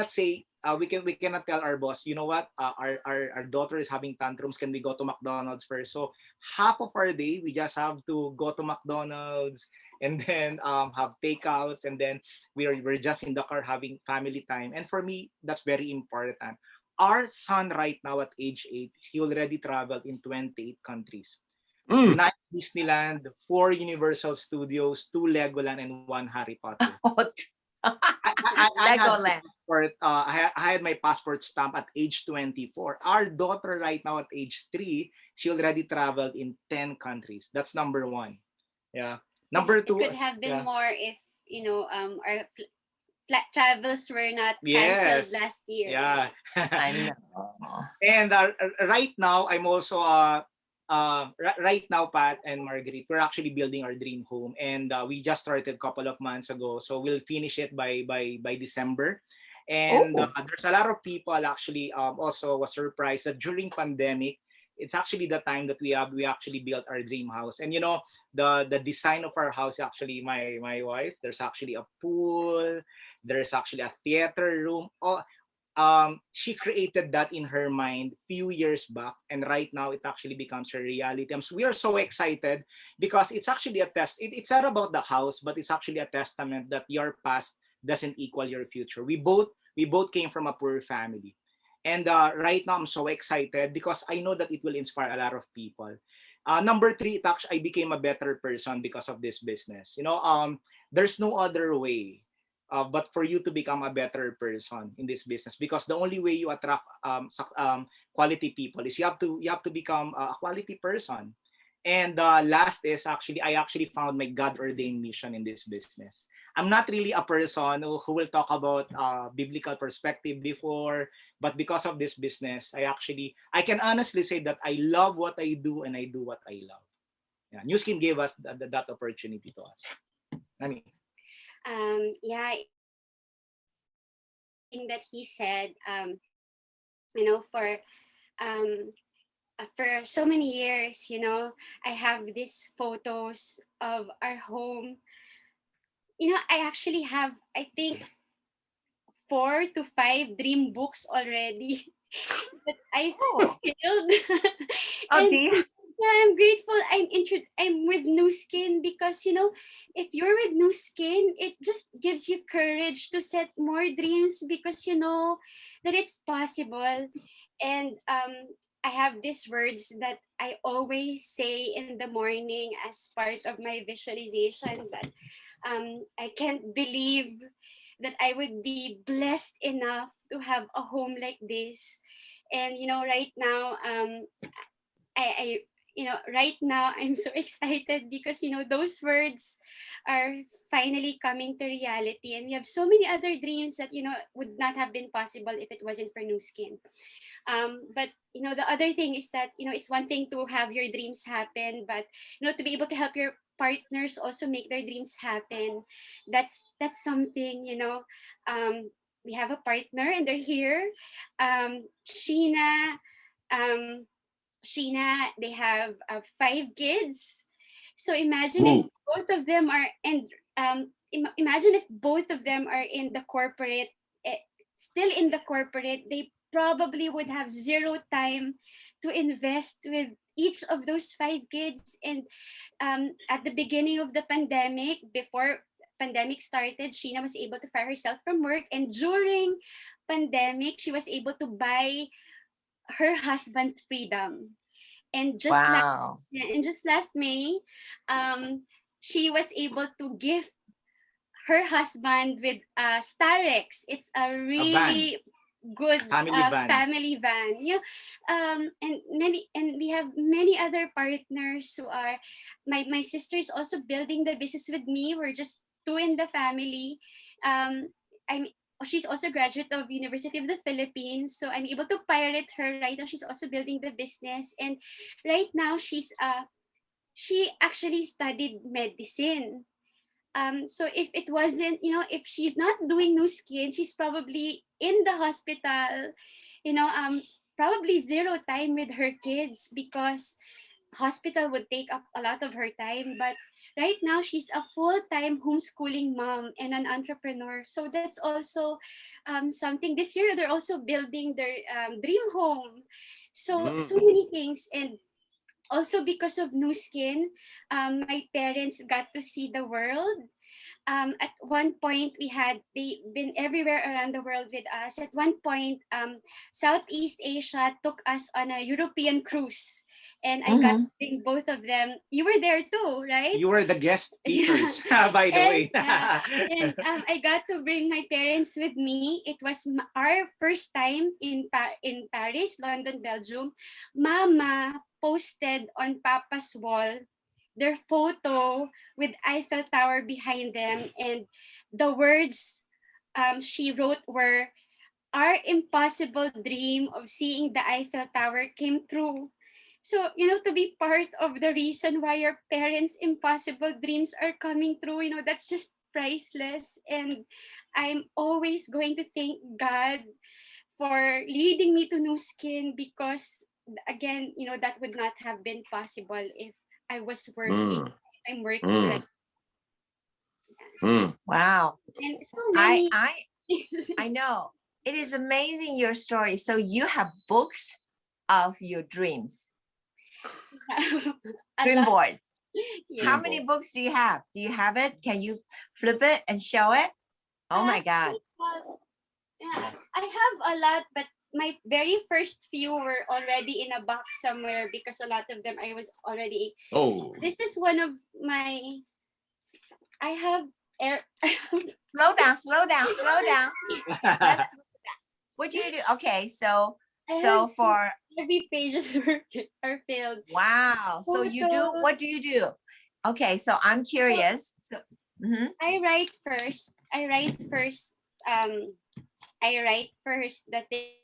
say we cannot tell our boss, you know what, our daughter is having tantrums, can we go to McDonald's first? So half of our day we just have to go to McDonald's, and then have takeouts, and then we're just in the car having family time. And for me, that's very important. Our son right now at age 8, he already traveled in 28 countries. 9 Disneyland, 4 Universal Studios, 2 Legoland, and 1 Harry Potter. I had my Legoland. passport. I had my passport stamp at age 24. Our daughter right now at age 3, she already traveled in 10 countries. That's number one. Yeah. Number It two. could have been Yeah. more if our travels were not canceled Yes. last year. Yeah. I know. And right now, I'm also right now, Pat and Marguerite, we're actually building our dream home, and we just started a couple of months ago. So we'll finish it by December. And Oh, there's a lot of people actually also was surprised that during pandemic, it's actually the time that we actually built our dream house. And the design of our house, actually my wife, there's actually a pool, there's actually a theater room. She created that in her mind few years back, and right now it actually becomes her reality. So we are so excited because it's actually it's not about the house, but it's actually a testament that your past doesn't equal your future. We both came from a poor family, and right now I'm so excited because I know that it will inspire a lot of people. Number three, I became a better person because of this business. There's no other way but for you to become a better person in this business, because the only way you attract quality people is you have to become a quality person. And last is actually I actually found my God ordained mission in this business. I'm not really a person who will talk about biblical perspective before, but because of this business, I can honestly say that I love what I do and I do what I love. Yeah, New Skin gave us that opportunity to us. I mean, Yeah, thing that he said, you know, um, for so many years, I have these photos of our home. I actually have, I think, 4 to 5 dream books already that I oh, fulfilled. oh, And dear. yeah, I'm grateful. I'm with New Skin because if you're with New Skin, it just gives you courage to set more dreams because you know that it's possible. And I have these words that I always say in the morning as part of my visualization, that I can't believe that I would be blessed enough to have a home like this. And right now, I right now I'm so excited because those words are finally coming to reality, and we have so many other dreams that would not have been possible if it wasn't for New Skin. But the other thing is that it's one thing to have your dreams happen, but to be able to help your partners also make their dreams happen. That's something. We have a partner and they're here. Sheena, um, they have 5 kids. So imagine if Woo. both of them are, and imagine if both of them are in the corporate, eh, still in the corporate, they probably would have zero time to invest with each of those 5 kids. And at the beginning of the pandemic, before pandemic started, Sheena was able to fire herself from work, and during pandemic, she was able to buy her husband's freedom. And Wow. just last May, she was able to gift her husband with Starex. It's a a van, really good family van. family van. And we have many other partners who are. My sister is also building the business with me. We're just two in the family. I'm She's also a graduate of University of the Philippines, so I'm able to pirate her right now. She's also building the business, and right now she actually studied medicine. So if it wasn't, if she's not doing New Skin, she's probably in the hospital, you know um probably zero time with her kids because hospital would take up a lot of her time. But right now she's a full-time homeschooling mom and an entrepreneur, so that's also something. This year they're also building their dream home. So Mm. many things. And also because of New Skin, my parents got to see the world. At one point they've been everywhere around the world with us. At one point, Southeast Asia took us on a European cruise, and I got Mhm. to bring both of them. You were there too, right? You were the guest Yeah. speakers, by the And way. I got to bring my parents with me. It was our first time in Paris, London, Belgium. Mama posted on Papa's wall their photo with Eiffel Tower behind them, and the words she wrote were, "Our impossible dream of seeing the Eiffel Tower came true." So, to be part of the reason why your parents' impossible dreams are coming true, that's just priceless. And I'm always going to thank God for leading me to New Skin, because, again, that would not have been possible if I was working. Mm, I'm working right mm, now. mm. Wow. And so I many. I I know. It is amazing your story. So you have books of your dreams, A dream lot. boards. How Yes. many books do you have? Do you have it? Can you flip it and show it? Oh my God. Yeah, I have a lot, but my very first few were already in a box somewhere, because a lot of them I was already. Oh, This is one of my. I have air. Slow down, slow down, slow down. Let's, what do you do? Okay, so I have for heavy pages are filled. wow. So you do, Photos. what do you do? Okay, so I'm curious. So mhm. I write first. Um, I write first the thing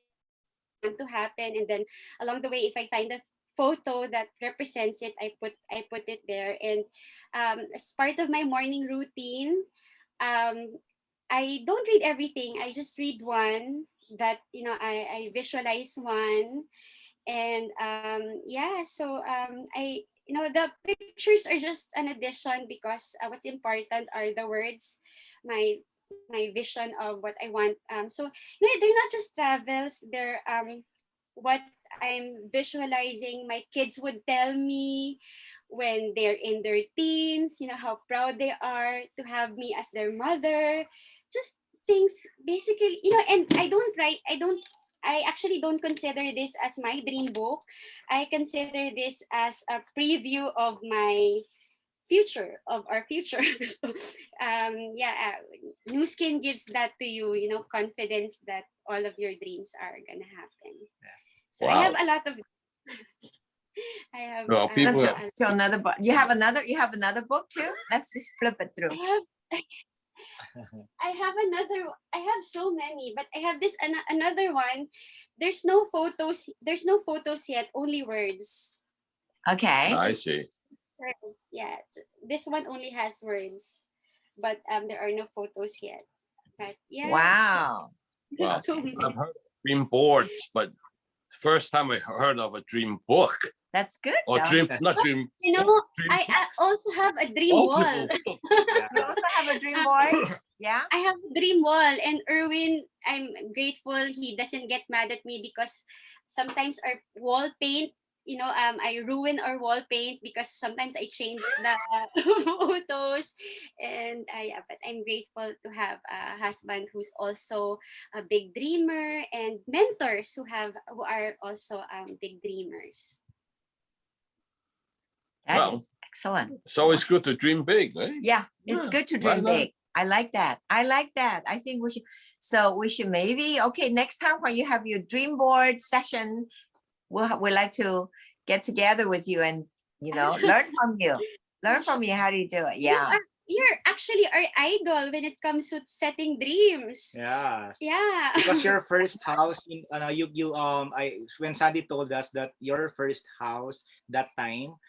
I want to happen, and then along the way, if I find a photo that represents it, I put it there. And as part of my morning routine, um, I don't read everything. I just read one that, I visualize one. And yeah, so the pictures are just an addition, because what's important are the words, my my vision of what I want. So they're not just travels, they're what I'm visualizing my kids would tell me when they're in their teens, how proud they are to have me as their mother. Just things, basically, and I actually don't consider this as my dream book. I consider this as a preview of our future. So, yeah, New Skin gives that to you, confidence that all of your dreams are gonna happen. So I have wow. a lot of. I have. Well, Let's people, go to another book. You have another book too? Let's just flip it through. I have so many, but I have this another one. There's no photos. There's no photos yet. Only words. Okay. I Just see. words. Yeah. This one only has words, but there are no photos yet. But yeah. Wow. Well, So Okay. I've many. heard of dream boards, but it's the first time I heard of a dream book That's good or though. dream, not dream You know, book, dream I books, also have a dream wall. multiple books. You Yeah. also have a dream Um, board? Yeah. I have a dream wall, and Erwin, I'm grateful he doesn't get mad at me, because sometimes our wall paint, I ruin our wall paint because sometimes I change the photos. And yeah, but I'm grateful to have a husband who's also a big dreamer, and mentors who are also big dreamers. That Well, is excellent. it's always good to dream big, right? Yeah, it's Yeah, good to why dream not? big. I like that. I like that. I think we should maybe, okay, next time when you have your dream board session, we'd like to get together with you and, learn from you. Learn from you. How do you do it? Yeah. You're actually our idol when it comes to setting dreams. Yeah. Yeah. Because your first house you I when Sandy told us that your first house that time,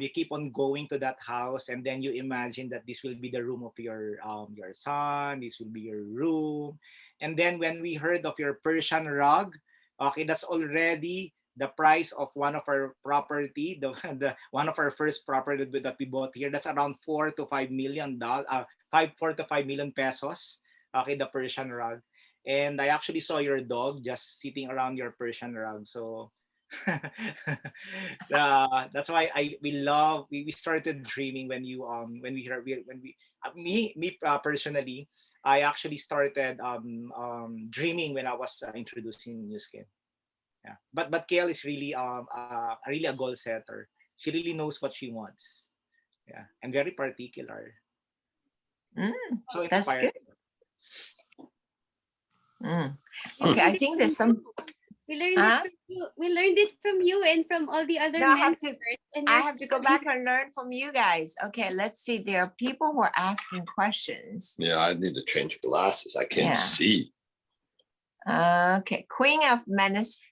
you keep on going to that house, and then you imagine that this will be the room of your son, this will be your room. And then when we heard of your Persian rug, okay, that's already the price of one of our property, the one of our first property that we bought here. That's around 4 to 5 million pesos. Okay, the Persian rug. And I actually saw your dog just sitting around your Persian rug. So that's why we started dreaming when you when we heard when we me personally, I actually started dreaming when I was introducing New Skin. Yeah. But Kale is really a goal setter. She really knows what she wants. Yeah, and very particular. Mm, So that's inspired. good. Mm. We Okay, I learned it think from there's some. you. We learned it Huh? from you. We learned it from you and from all the other No, mentors and I your have to go stories. back and learn from you guys. Okay, let's see. There are people who are asking questions. Yeah, I need to change glasses. I can't Yeah. see. Okay, Queen of Manifestation.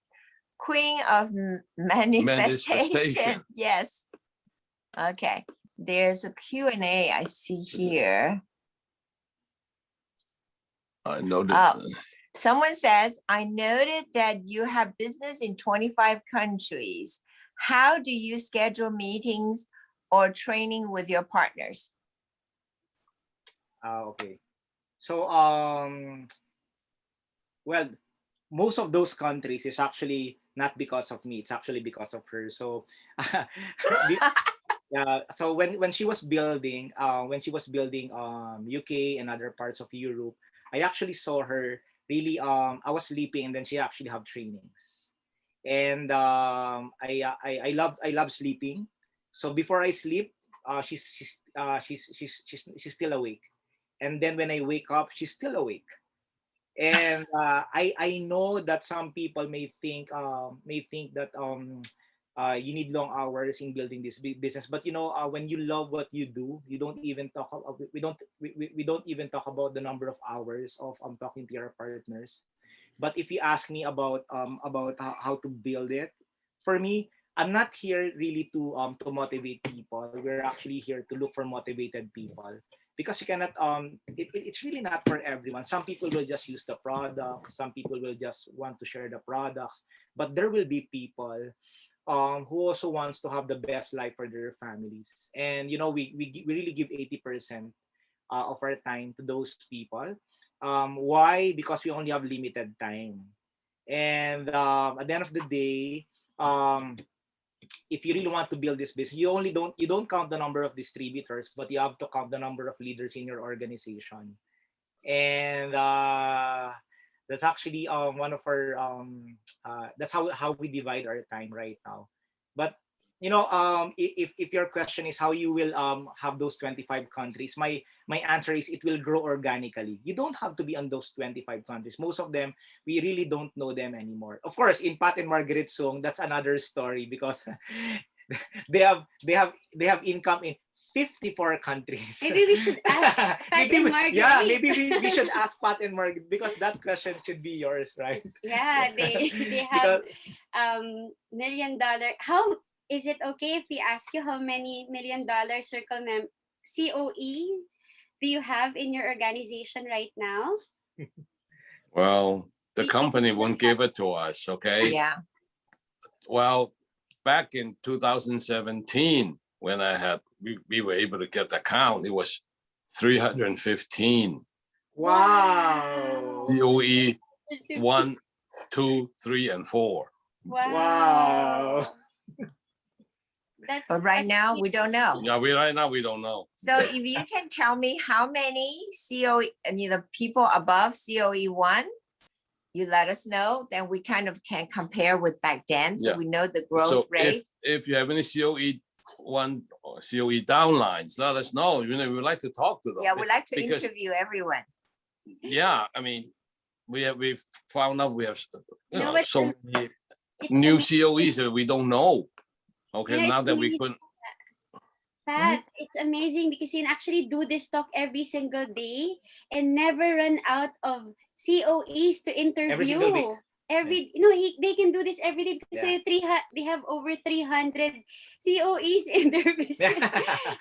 Manifestation. Yes. Okay. There's a Q&A I see here. I know that. Oh, someone says, I noted that you have business in 25 countries. How do you schedule meetings or training with your partners? Okay. So well, most of those countries is actually not because of me. It's actually because of her. So the- yeah. So when she was building UK and other parts of Europe, I actually saw her really. I was sleeping and then she actually have trainings. And I love sleeping. So before I sleep, she's still awake. And then when I wake up, she's still awake. And I know that some people may think that you need long hours in building this business, but when you love what you do, you don't even talk about, we don't even talk about the number of hours of talking to your partners. But if you ask me about how to build it, for me, I'm not here really to motivate people. We're actually here to look for motivated people, because you cannot it's really not for everyone. Some people will just use the product, some people will just want to share the products, but there will be people who also wants to have the best life for their families. And we really give 80% of our time to those people. Why? Because we only have limited time. And at the end of the day, um, if you really want to build this business, you don't count the number of distributors, but you have to count the number of leaders in your organization. And that's actually one of our that's how we divide our time right now. But if your question is how you will have those 25 countries, my answer is it will grow organically. You don't have to be on those 25 countries. Most of them, we really don't know them anymore. Of course, in Pat and Margaret's song, that's another story, because they have income in 54 countries. Maybe we should ask Pat maybe and Margaret. maybe we should ask Pat and Margaret, because that question should be yours, right? Yeah, they have Because $1 million. How is it okay if we ask you how many $1 million COE do you have in your organization right now? Well, the We company can won't give it to us, okay? Yeah. Well, back in 2017, when we were able to get the count, it was 315 wow. COE 1, 2, 3, and 4. Wow. That's But right now, actually- we don't know. Yeah, right now we don't know. So if you can tell me how many COE, people above COE1, you let us know, then we kind of can compare with back then. So Yeah. we know the growth So rate. if you have any COE1 or COE downlines, let us know. We would like to talk to them. Yeah, we like to because- interview everyone. Yeah, I mean, we've found out we have No, but so many it's new amazing, COEs that we don't know. Okay, Yeah, now it's that we amazing. couldn't. Pat. It's amazing because you can actually do this talk every single day and never run out of COEs to interview. Every single week. They can do this every day because they have over 300 COEs in their business.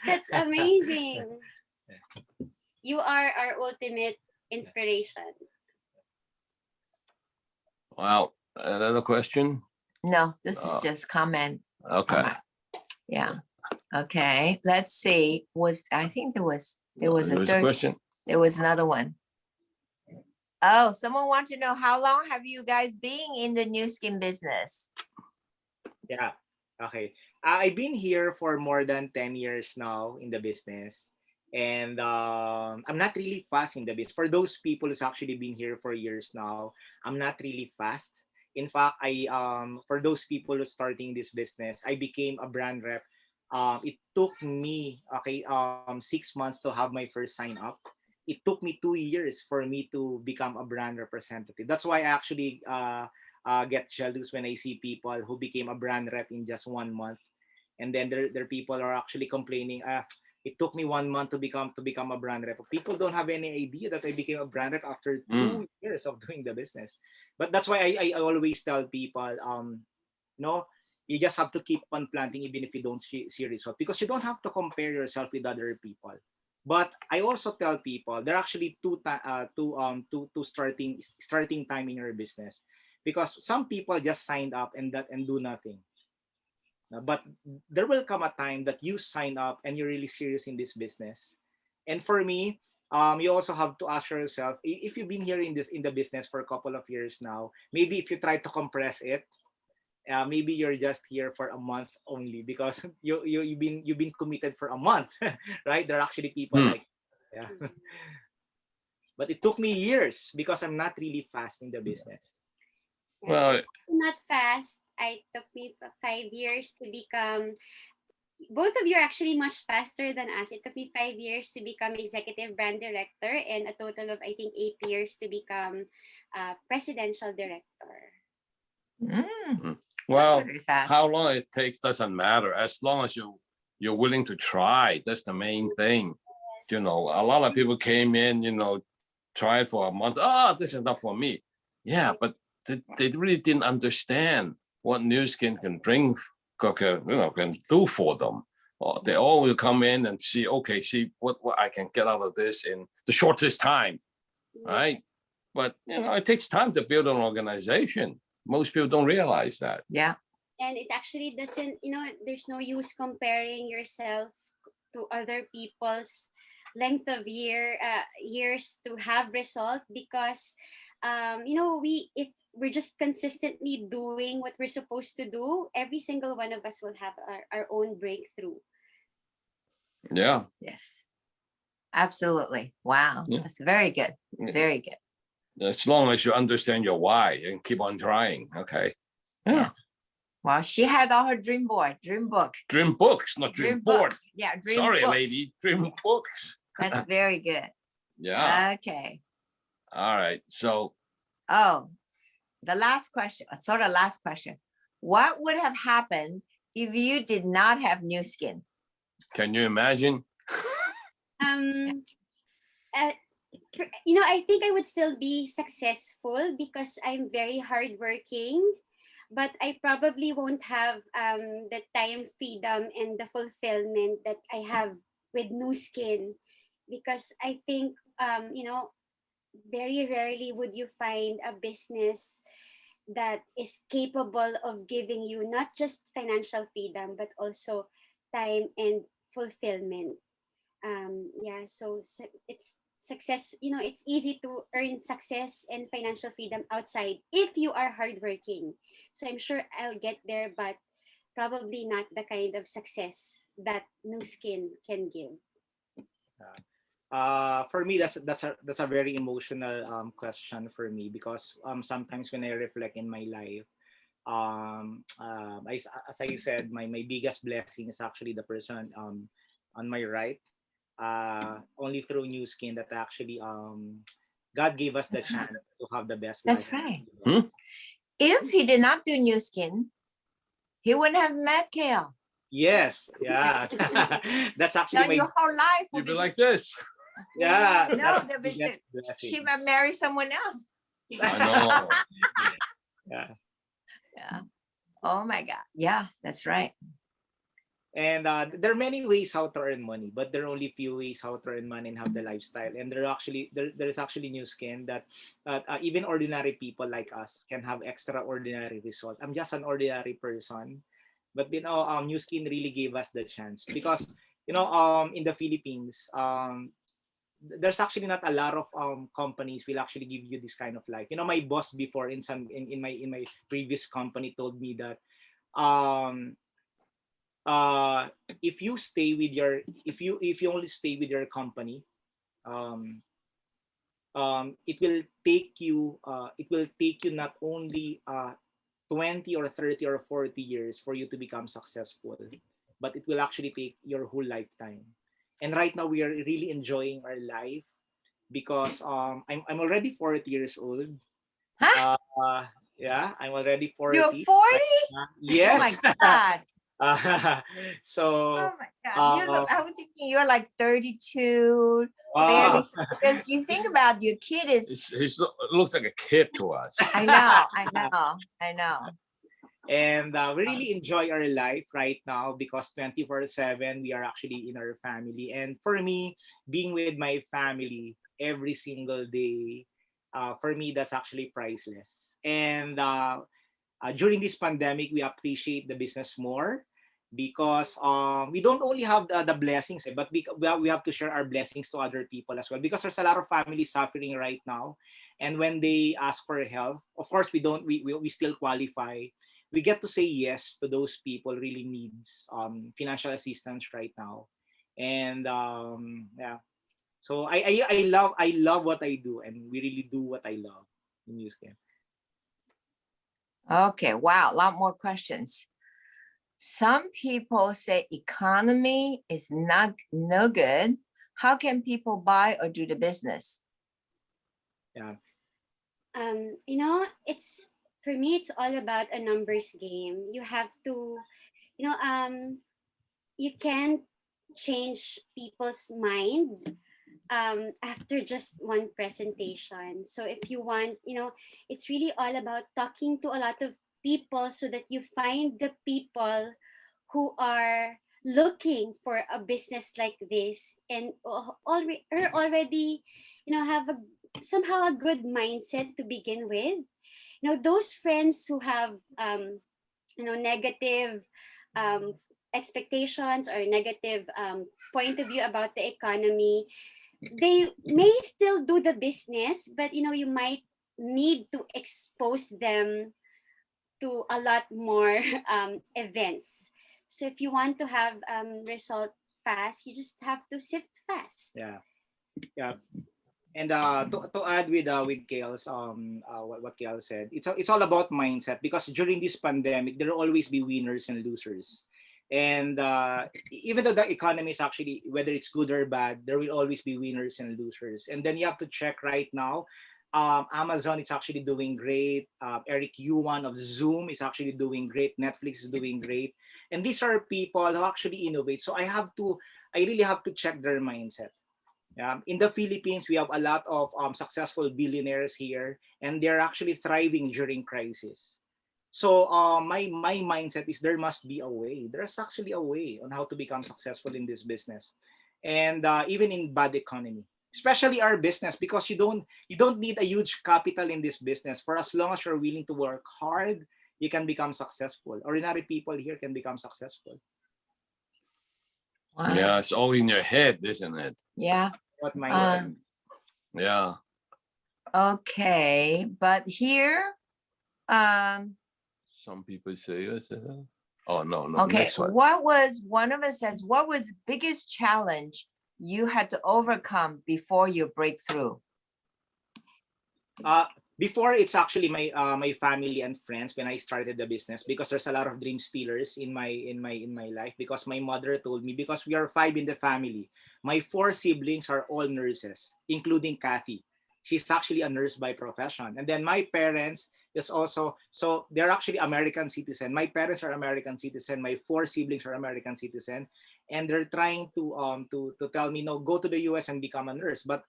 That's amazing. You are our ultimate inspiration. Wow, another question? No, this is Oh. just comment. Okay. Comment. Yeah. Okay, let's see. I think there was a third, question. there was another one. Oh, someone wants to know how long have you guys been in the new skin business? Yeah. Okay. I've been here for more than 10 years now in the business. And I'm not really fast in the business. For those people who's actually been here for years now, I'm not really fast. In fact, I for those people who starting this business, I became a brand rep. It took me 6 months to have my first sign up. It took me 2 years for me to become a brand representative. That's why I actually get jealous when I see people who became a brand rep in just 1 month, and then there people are actually complaining, it took me 1 month to become a brand rep. People don't have any idea that I became a brand rep after Mm. 2 years of doing the business. But that's why I always tell people, no, you just have to keep on planting even if you don't see results, because you don't have to compare yourself with other people. But I also tell people there are actually two starting time in your business, because some people just signed up and do nothing. But there will come a time that you sign up and you're really serious in this business. And for me, you also have to ask yourself, if you've been here in the business for a couple of years now, maybe if you try to compress it, maybe you're just here for a month only, because you've been committed for a month, right? There are actually people Mm. like, yeah. But it took me years because I'm not really fast in the business. Well, Not fast. I took me 5 years to become. Both of you are actually much faster than us. It took me 5 years to become executive brand director, and a total of I think 8 years to become presidential director. Mm, mm. that's Well, very fast. how long it takes doesn't matter as long as you're willing to try. That's the main thing. You know, a lot of people came in, tried for a month. Oh, this is not for me. Yeah, but they really didn't understand what New Skin can bring, can do for them. Or they all will come in and see, okay, see what I can get out of this in the shortest time, right? But it takes time to build an organization. Most people don't realize that. Yeah. And it actually doesn't, there's no use comparing yourself to other people's length of years to have result, because we if we're just consistently doing what we're supposed to do, every single one of us will have our own breakthrough. Yeah. Yes. Absolutely. Wow. Yeah. That's very good. Yeah. Very good. As long as you understand your why and keep on trying. Okay. Yeah. Well, she had all her dream board, dream book. Dream books, not dream board. book. Yeah, dream Sorry, books. lady. Dream books. That's very good. Yeah. Okay. All right. So Oh, the last question, sort of last question. What would have happened if you did not have New Skin? can you imagine? Um, uh, I think I would still be successful because I'm very hardworking, but I probably won't have the time freedom and the fulfillment that I have with New Skin, because I think very rarely would you find a business that is capable of giving you not just financial freedom but also time and fulfillment. So it's success. It's easy to earn success and financial freedom outside if you are hardworking. So I'm sure I'll get there, but probably not the kind of success that New Skin can give. For me, that's a very emotional question for me, because sometimes when I reflect in my life, as I said, my biggest blessing is actually the person on my right. Only through New Skin that actually God gave us the That's right. chance to have the best That's life. right. Hmm? If he did not do New Skin, he wouldn't have met Kale. Yes, yeah. That's actually Now my your whole life will You'd be be like this. yeah. No, That's the the biggest she blessing. might marry someone else. I know. Yeah. Yeah. Oh my God. Yes, that's right. And there are many ways how to earn money, but there are only few ways how to earn money and have the lifestyle. And there's actually New Skin that even ordinary people like us can have extraordinary result. I'm just an ordinary person, but New Skin really gave us the chance, because in the Philippines, there's actually not a lot of companies will actually give you this kind of life. My boss before in my previous company told me that um uh if you stay with your if you only stay with your company, um it will take you not only 20 or 30 or 40 years for you to become successful, but it will actually take your whole lifetime. And right now we are really enjoying our life because I'm already 40 years old. Huh? Yeah, I'm already You're 40. 40? Oh my Yes. God. Uh, so Oh my God. You uh, look, I was thinking you're like 32, uh, barely, because you think about your kid is, Looks like a kid to us. I know, I know, I know. and we really enjoy our life right now because 24/7 we are actually in our family. And for me, being with my family every single day, for me that's actually priceless. And during this pandemic, we appreciate the business more because we don't only have the blessings, but we have to share our blessings to other people as well, because there's a lot of families suffering right now. And when they ask for help, of course, we still qualify. We get to say yes to those people really needs financial assistance right now. And yeah, so I love what I do, and we really do what I love in News Camp. Okay, wow, a lot more questions. Some people say economy is not no good. How can people buy or do the business? Yeah. You know, it's for me, it's all about a numbers game. You have to, you know, you can't change people's mind after just one presentation. So if you want, it's really all about talking to a lot of people so that you find the people who are looking for a business like this and already, have a somehow a good mindset to begin with. Those friends who have negative um, expectations or negative point of view about the economy, they may still do the business, but you might need to expose them to a lot more events. So if you want to have result fast, you just have to sift fast. Yeah. Yeah. And to add with Kale's what Kale said, it's all about mindset, because during this pandemic there will always be winners and losers. And even though the economy is actually, whether it's good or bad, there will always be winners and losers. And then you have to check right now. Amazon is actually doing great. Eric Yuan of Zoom is actually doing great. Netflix is doing great. And these are people who actually innovate. So I really have to check their mindset. In the Philippines, we have a lot of successful billionaires here, and they're actually thriving during crisis. So my mindset is there must be a way. There's actually a way on how to become successful in this business, and even in bad economy, especially our business, because you don't need a huge capital in this business. For as long as you're willing to work hard, you can become successful. Ordinary people here can become successful. Wow. Yeah, it's all in your head, isn't it? Yeah. What mindset? Yeah. Okay, but here, Some people say yes. Oh no, okay, next one. one of us says, what was the biggest challenge you had to overcome before your breakthrough? Before, it's actually my family and friends when I started the business, because there's a lot of dream stealers in my life, because my mother told me, because we are 5 in the family, my 4 siblings are all nurses, including Kathy. She's actually a nurse by profession. And then my parents is also, so they're actually American citizen. My parents are American citizen. My 4 siblings are American citizen, and they're trying to tell me, no, go to the US and become a nurse. But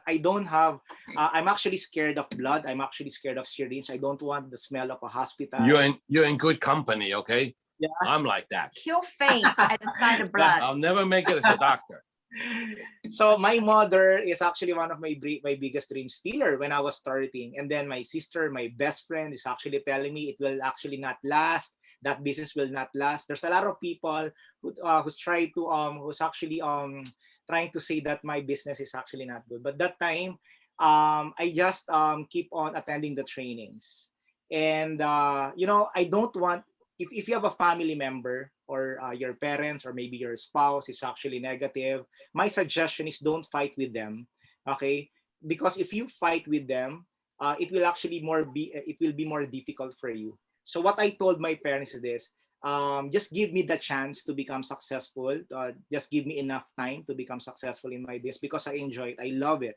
I don't have. I'm actually scared of blood. I'm actually scared of syringe. I don't want the smell of a hospital. You're in good company, okay? Yeah. I'm like that. He'll faint at the sight of blood. I'll never make it as a doctor. So my mother is actually one of my biggest dream stealer when I was starting. And then my sister, my best friend, is actually telling me it will actually not last. That business will not last. There's a lot of people who's actually trying to say that my business is actually not good. But that time, I just keep on attending the trainings. And I don't want, if you have a family member, or your parents, or maybe your spouse is actually negative, my suggestion is don't fight with them, okay? Because if you fight with them, it will be more difficult for you. So what I told my parents is this: just give me the chance to become successful. Just give me enough time to become successful in my business because I enjoy it. I love it.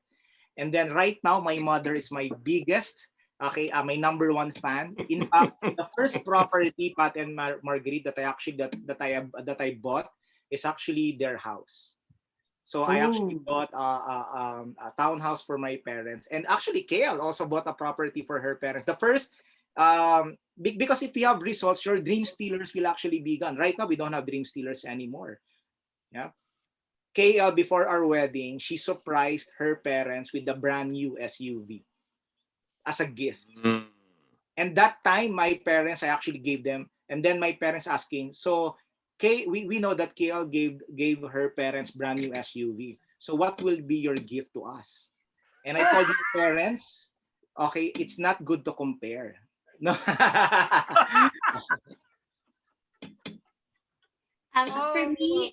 And then right now, my mother is my biggest, okay, my number one fan. In fact, the first property, Pat and Marguerite, that I actually that I bought is actually their house. So I actually Ooh. bought a townhouse for my parents, and actually Kale also bought a property for her parents. The first, because if you have results, your dream stealers will actually be gone. Right now, we don't have dream stealers anymore. Yeah. KL, before our wedding, she surprised her parents with a brand new SUV as a gift. Mm. And that time, my parents, I actually gave them, and then my parents asking, so we know that KL gave her parents brand new SUV. So what will be your gift to us? And I told my parents, okay, it's not good to compare. No. For Oh. me,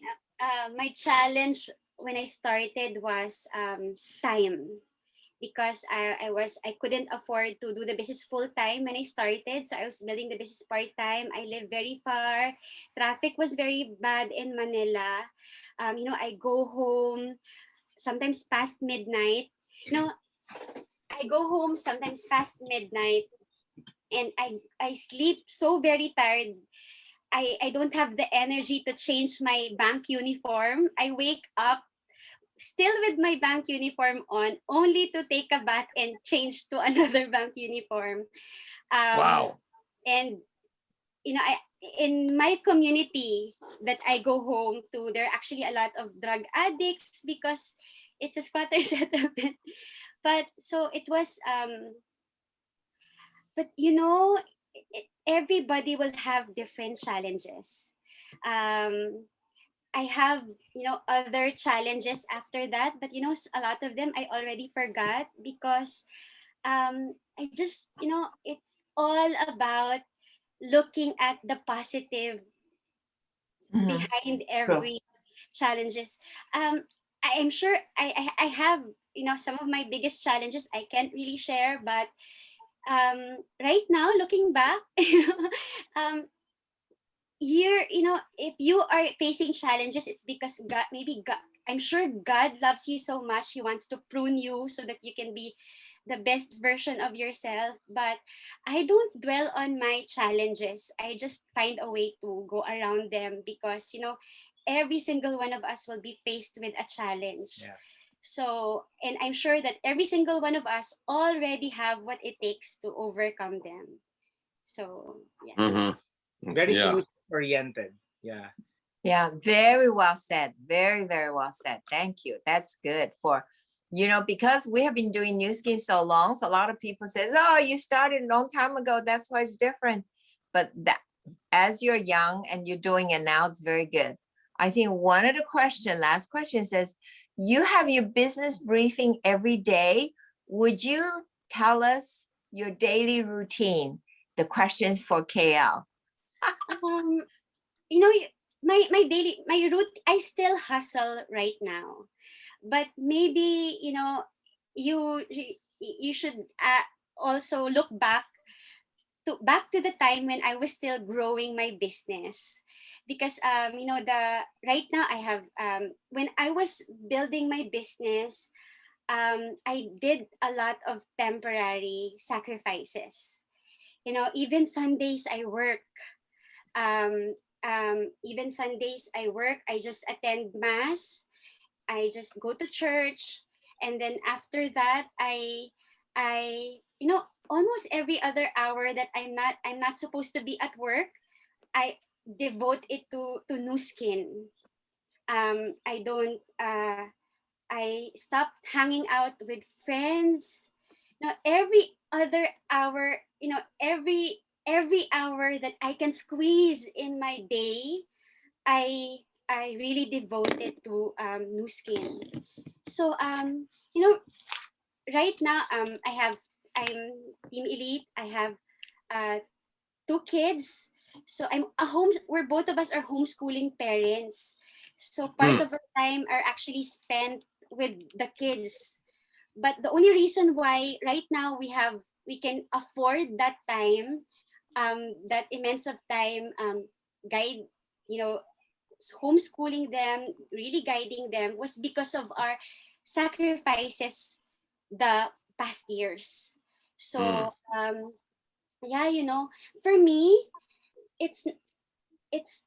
my challenge when I started was time, because I couldn't afford to do the business full time when I started, so I was building the business part time. I live very far. Traffic was very bad in Manila. I go home sometimes past midnight. You know, I go home sometimes past midnight, and I sleep so very tired. I don't have the energy to change my bank uniform. I wake up still with my bank uniform on, only to take a bath and change to another bank uniform. Um, Wow. and I in my community that I go home to, there are actually a lot of drug addicts because it's a squatter settlement. But so it was but everybody will have different challenges. um I have other challenges after that, but a lot of them I already forgot because I just it's all about looking at the positive Mhm. behind True. every challenges. I am sure I have some of my biggest challenges I can't really share, but right now looking back, um if you are facing challenges, it's because God, maybe God, I'm sure God loves you so much, he wants to prune you so that you can be the best version of yourself. But I don't dwell on my challenges, I just find a way to go around them, because every single one of us will be faced with a challenge. Yeah. So, and I'm sure that every single one of us already have what it takes to overcome them. So yeah. Mhm. Very Yeah. solution oriented. Yeah. Yeah, very well said. Very, very well said. Thank you. That's good for, because we have been doing New Skin so long, so a lot of people says, oh, you started a long time ago. That's why it's different. But that as you're young and you're doing it now, it's very good. I think one of the last question says, you have your business briefing every day. Would you tell us your daily routine? The questions for KL. Um, you know, my daily my route. I still hustle right now, but maybe you should also look back to the time when I was still growing my business, because the right now I have when I was building my business, I did a lot of temporary sacrifices. Even Sundays I work. Even Sundays I work. I just attend mass. I just go to church, and then after that, I almost every other hour that I'm not supposed to be at work, I devote it to new skin. I don't. I stopped hanging out with friends. Every other hour, every hour that I can squeeze in my day, I really devote it to new skin. So right now I'm team elite. I have uh, two kids. So we're both of us are homeschooling parents. So part Mm. of our time are actually spent with the kids. But the only reason why right now we can afford that time that immense of time, guide, you know, homeschooling them, really guiding them, was because of our sacrifices the past years. Mm. So yeah, for me, it's it's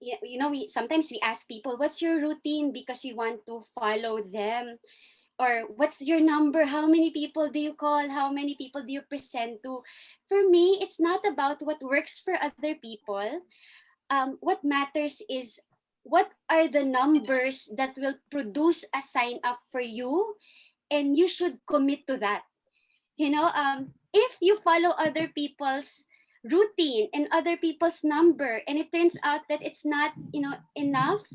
we sometimes we ask people, what's your routine, because we want to follow them, or what's your number, how many people do you call, how many people do you present to. For me, it's not about what works for other people. What matters is what are the numbers that will produce a sign up for you, and you should commit to that. If you follow other people's routine and other people's number, and it turns out that it's not enough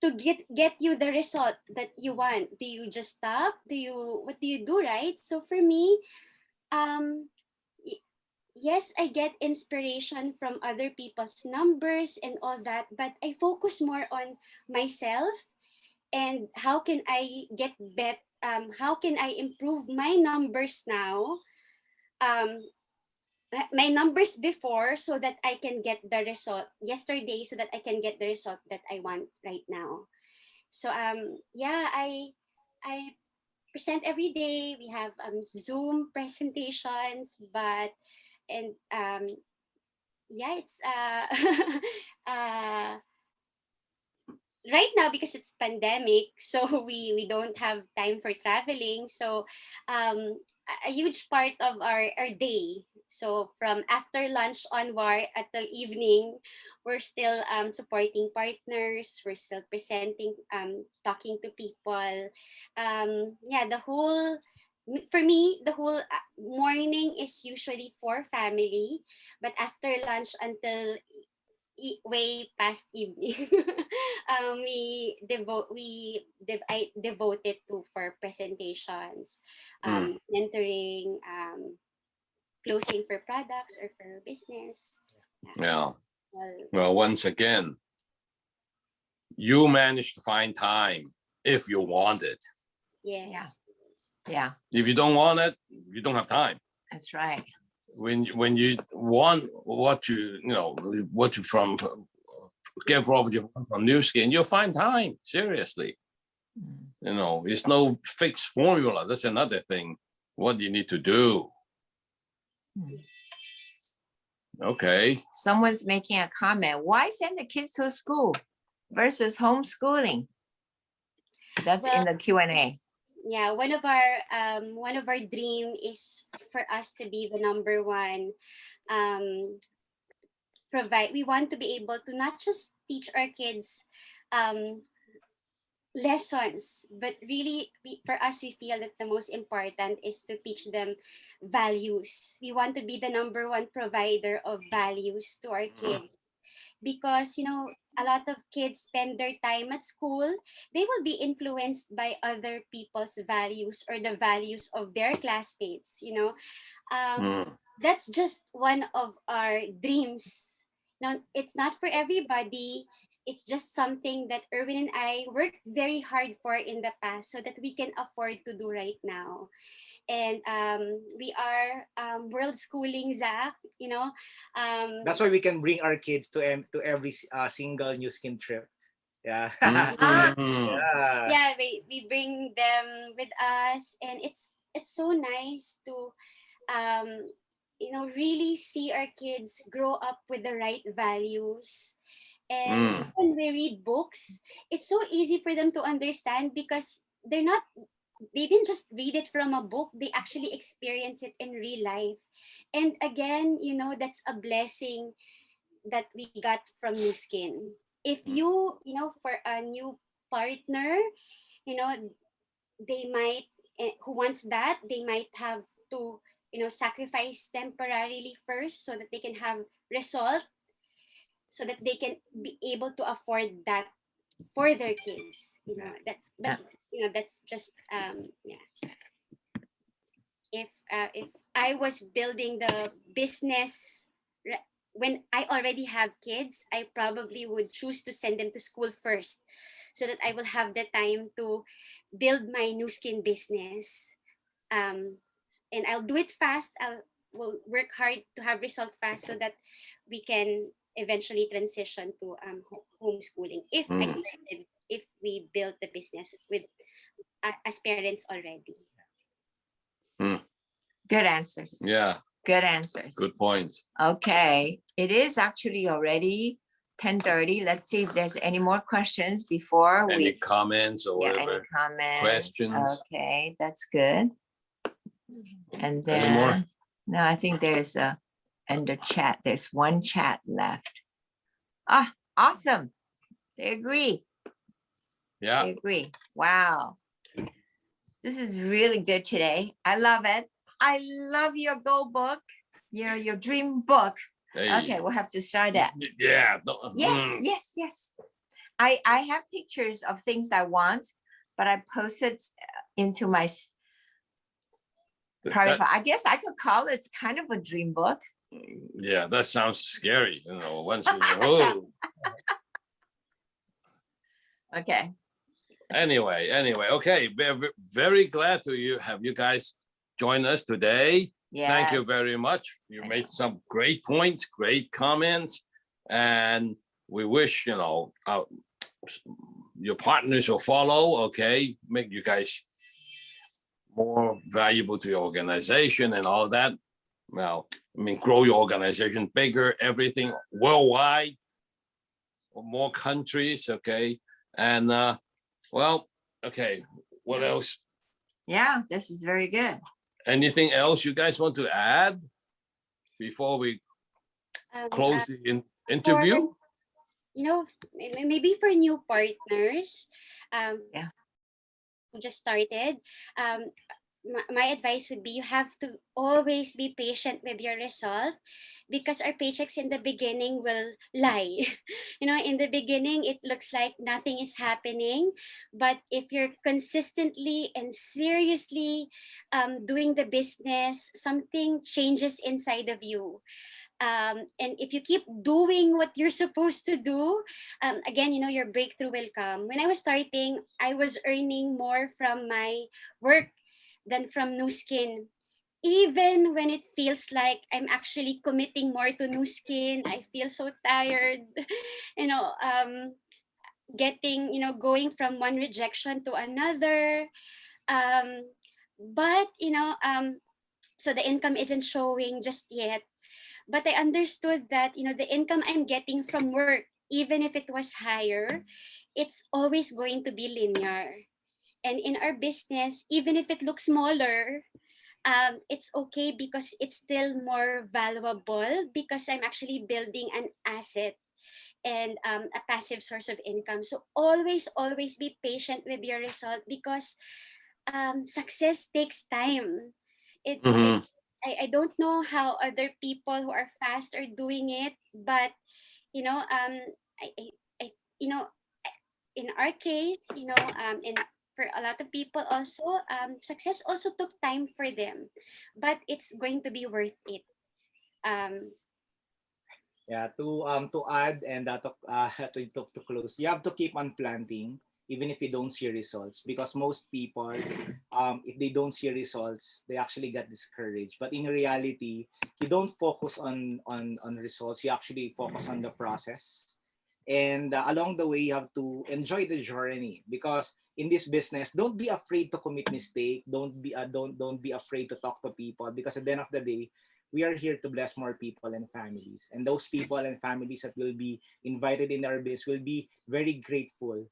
to get you the result that you want, do you just stop? What do you do, right? So for me, um yes, I get inspiration from other people's numbers and all that, but I focus more on myself, and how can I get how can I improve my numbers now, um my numbers before, so that I can get the result yesterday, so that I can get the result that I want right now. So yeah, I present every day. We have Zoom presentations, but and yeah, it's uh right now, because it's pandemic, so we don't have time for traveling. So a huge part of our day, so from after lunch onward until evening, we're still supporting partners, we're still presenting, talking to people. Yeah, for me, the whole morning is usually for family, but after lunch until way past evening, I devote it to for presentations, Mm. mentoring, closing for products or for business. Yeah. Well, Well, once again, you managed to find time if you want it. yes. Yeah, If you don't want it, you don't have time. that's right. When you want what what you from get what you want from New Skin, you'll find time. Seriously, Mm. it's no fixed formula. That's another thing. What do you need to do? Okay. Someone's making a comment. Why send the kids to school versus homeschooling? That's in Well, the Q&A. yeah, one of our dream is for us to be the number one, um, provide. We want to be able to not just teach our kids um, lessons, but really, for us, we feel that the most important is to teach them values. We want to be the number one provider of values to our kids, because a lot of kids spend their time at school. They will be influenced by other people's values or the values of their classmates. Mm. That's just one of our dreams. Now, it's not for everybody. It's just something that Erwin and I worked very hard for in the past, so that we can afford to do right now. And we are world schooling, Zach. That's why we can bring our kids to every single New Skin trip. Yeah. Mm. Yeah. Yeah, we bring them with us, and it's so nice to um really see our kids grow up with the right values. And Mm. when we read books, it's so easy for them to understand, because they didn't just read it from a book, they actually experience it in real life. And again, that's a blessing that we got from New Skin. If for a new partner, you know they might who wants that, they might have to sacrifice temporarily first, so that they can have result, so that they can be able to afford that for their kids. That's but Yeah. that's just yeah. If I was building the business when I already have kids, I probably would choose to send them to school first, so that I will have the time to build my New Skin business. um, and I'll do it fast. will work hard to have result fast so that we can eventually transition to homeschooling if I Mm. started, if we build the business with as parents already. Good answers. Yeah, Good answers. good point. Okay, it is actually already 10:30. Let's see if there's any more questions before Any we, comments or yeah, any whatever? comments? questions? Okay, that's good. And Any more? then, no, I think there's a, in the chat, there's one chat left. Ah, awesome. They agree. Yeah, They agree. Wow. This is really good today. I love it. I love your goal book, your dream book. hey, Okay, we'll have to start that. yeah. Yes, yes, yes. I have pictures of things I want, but I posted into my private. I guess I could call it kind of a dream book. Yeah, that sounds scary. You know, once you oh. Okay. Anyway, okay. Very glad to have you guys join us today. Yes. Thank you very much. You made some great points, great comments, and we wish your partners will follow. Okay, make you guys more valuable to your organization and all that. Well, I mean, grow your organization bigger, everything worldwide, more countries. Okay, and well, okay. What else? Yeah, this is very good. Anything else you guys want to add before we close the interview? Maybe for new partners, Yeah. who just started, my advice would be you have to always be patient with your result, because our paychecks in the beginning will lie. In the beginning it looks like nothing is happening, but if you're consistently and seriously doing the business, something changes inside of you. And if you keep doing what you're supposed to do, again, your breakthrough will come. When I was starting, I was earning more from my work than from new skin. Even when it feels like I'm actually committing more to new skin, I feel so tired. you know, um, going from one rejection to another. Um, but so the income isn't showing just yet. But I understood that the income I'm getting from work, even if it was higher, it's always going to be linear. And in our business, even if it looks smaller, it's okay because it's still more valuable, because I'm actually building an asset and a passive source of income. So always be patient with your result, because success takes time. It Mhm. I don't know how other people who are fast are doing it, but I in our case, in for a lot of people also, success also took time for them, but it's going to be worth it. Um, Yeah, to add and to close, you have to keep on planting even if you don't see results, because most people, if they don't see results, they actually get discouraged. But in reality, you don't focus on results. You actually focus on the process, and along the way, you have to enjoy the journey, because in this business, don't be afraid to commit mistake. Don't be afraid to talk to people, because at the end of the day, we are here to bless more people and families. And those people and families that will be invited in our biz will be very grateful.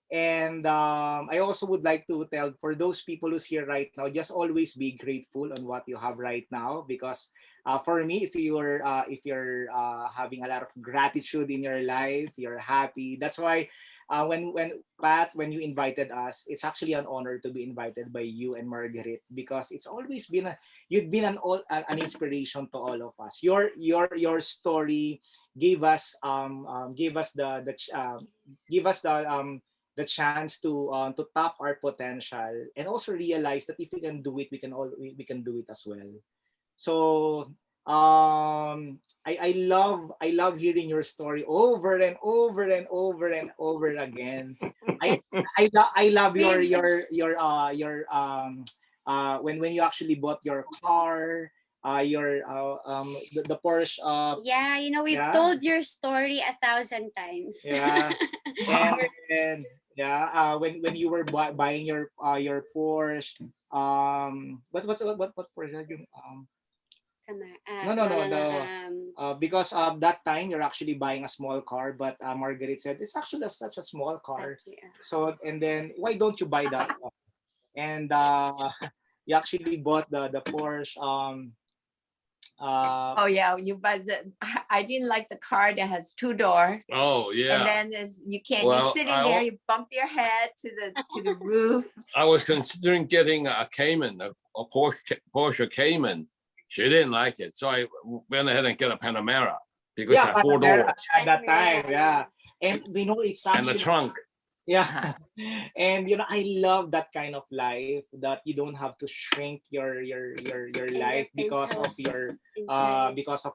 And I also would like to tell for those people who's here right now, just always be grateful on what you have right now. Because for me, if you're having a lot of gratitude in your life, you're happy. That's why when Pat, when you invited us, it's actually an honor to be invited by you and Margaret, because it's always been you've been an inspiration to all of us. Your story gave us the chance to tap our potential, and also realize that if we can do it, we can do it as well. So I love hearing your story over and over and over and over again. I that I love with your when you actually bought your car, the Porsche. Yeah, you know, we've Yeah. told your story 1,000 times. Yeah. And then yeah, when you were buying your Porsche, what Porsche you Come on. no, no, no, because that time you're actually buying a small car, but Margaret said it's actually such a small car. So and then why don't you buy that one? And you actually bought the Porsche. Oh yeah, you but I didn't like the car that has two doors. Oh yeah. And then you can't. Well, You're sitting there. You bump your head to the roof. I was considering getting a Cayman, a Porsche Cayman. She didn't like it, so I went ahead and get a Panamera because Yeah, it had 4 Panamera doors at that time. Yeah, and we know it's and the actually trunk. yeah, and I love that kind of life that you don't have to shrink your life because of your because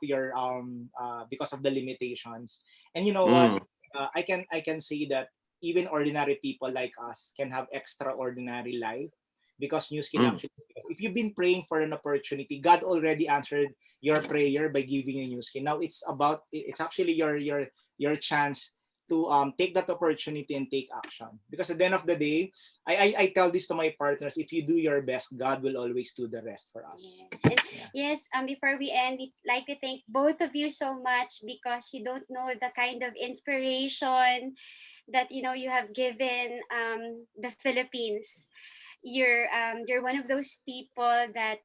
of the limitations. And you know what? I can say that even ordinary people like us can have extraordinary life because news can Mm. actually. If you've been praying for an opportunity, God already answered your prayer by giving you news. Now it's actually your chance to take that opportunity and take action, because at the end of the day, I tell this to my partners: if you do your best, God will always do the rest for us. Yes. And yes, before we end, we'd like to thank both of you so much, because you don't know the kind of inspiration that you have given the Philippines. You're one of those people that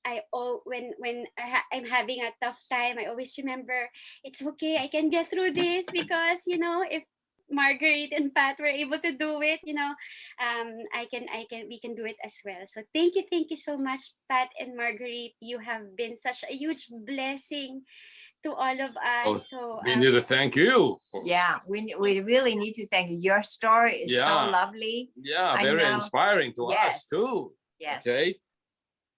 I'm having a tough time, I always remember, it's okay, I can get through this, because if Marguerite and Pat were able to do it, we can do it as well. So thank you so much, Pat and Marguerite. You have been such a huge blessing to all of Oh, us. So we need to thank you. Yeah, we really need to thank you. Your story is so Yeah. lovely. Yeah, I very know. inspiring to us Yes. too. Yes. Okay.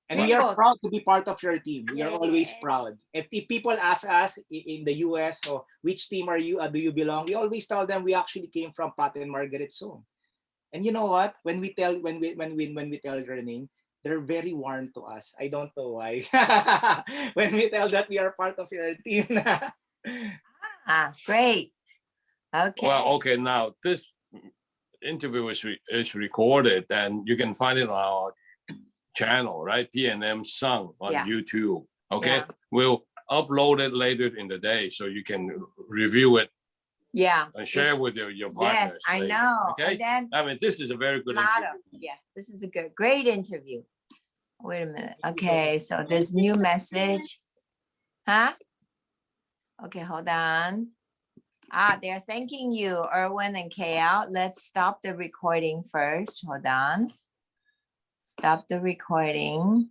And we are People- proud to be part of your team. We are always Yes. proud. If people ask us in the US, so which team are you? Do you belong? We always tell them we actually came from Pat and Margaret Soon. And you know what? When we tell your name, they're very warm to us. I don't know why. When we tell that we are part of your team. Great. Okay. Well, okay. Now this interview is recorded, and you can find it on our channel, right? PNM Sung on Yeah. YouTube. Okay. Yeah. We'll upload it later in the day so you can review it Yeah. and share with your partners. Yes, I later, know. Okay. And then I mean, this is a very good lot interview. of, yeah, this is a great interview. Wait a minute. Okay, so this new message. Huh? Okay, hold on. They're thanking you, Erwin and KL. Let's stop the recording first. Hold on. Stop the recording.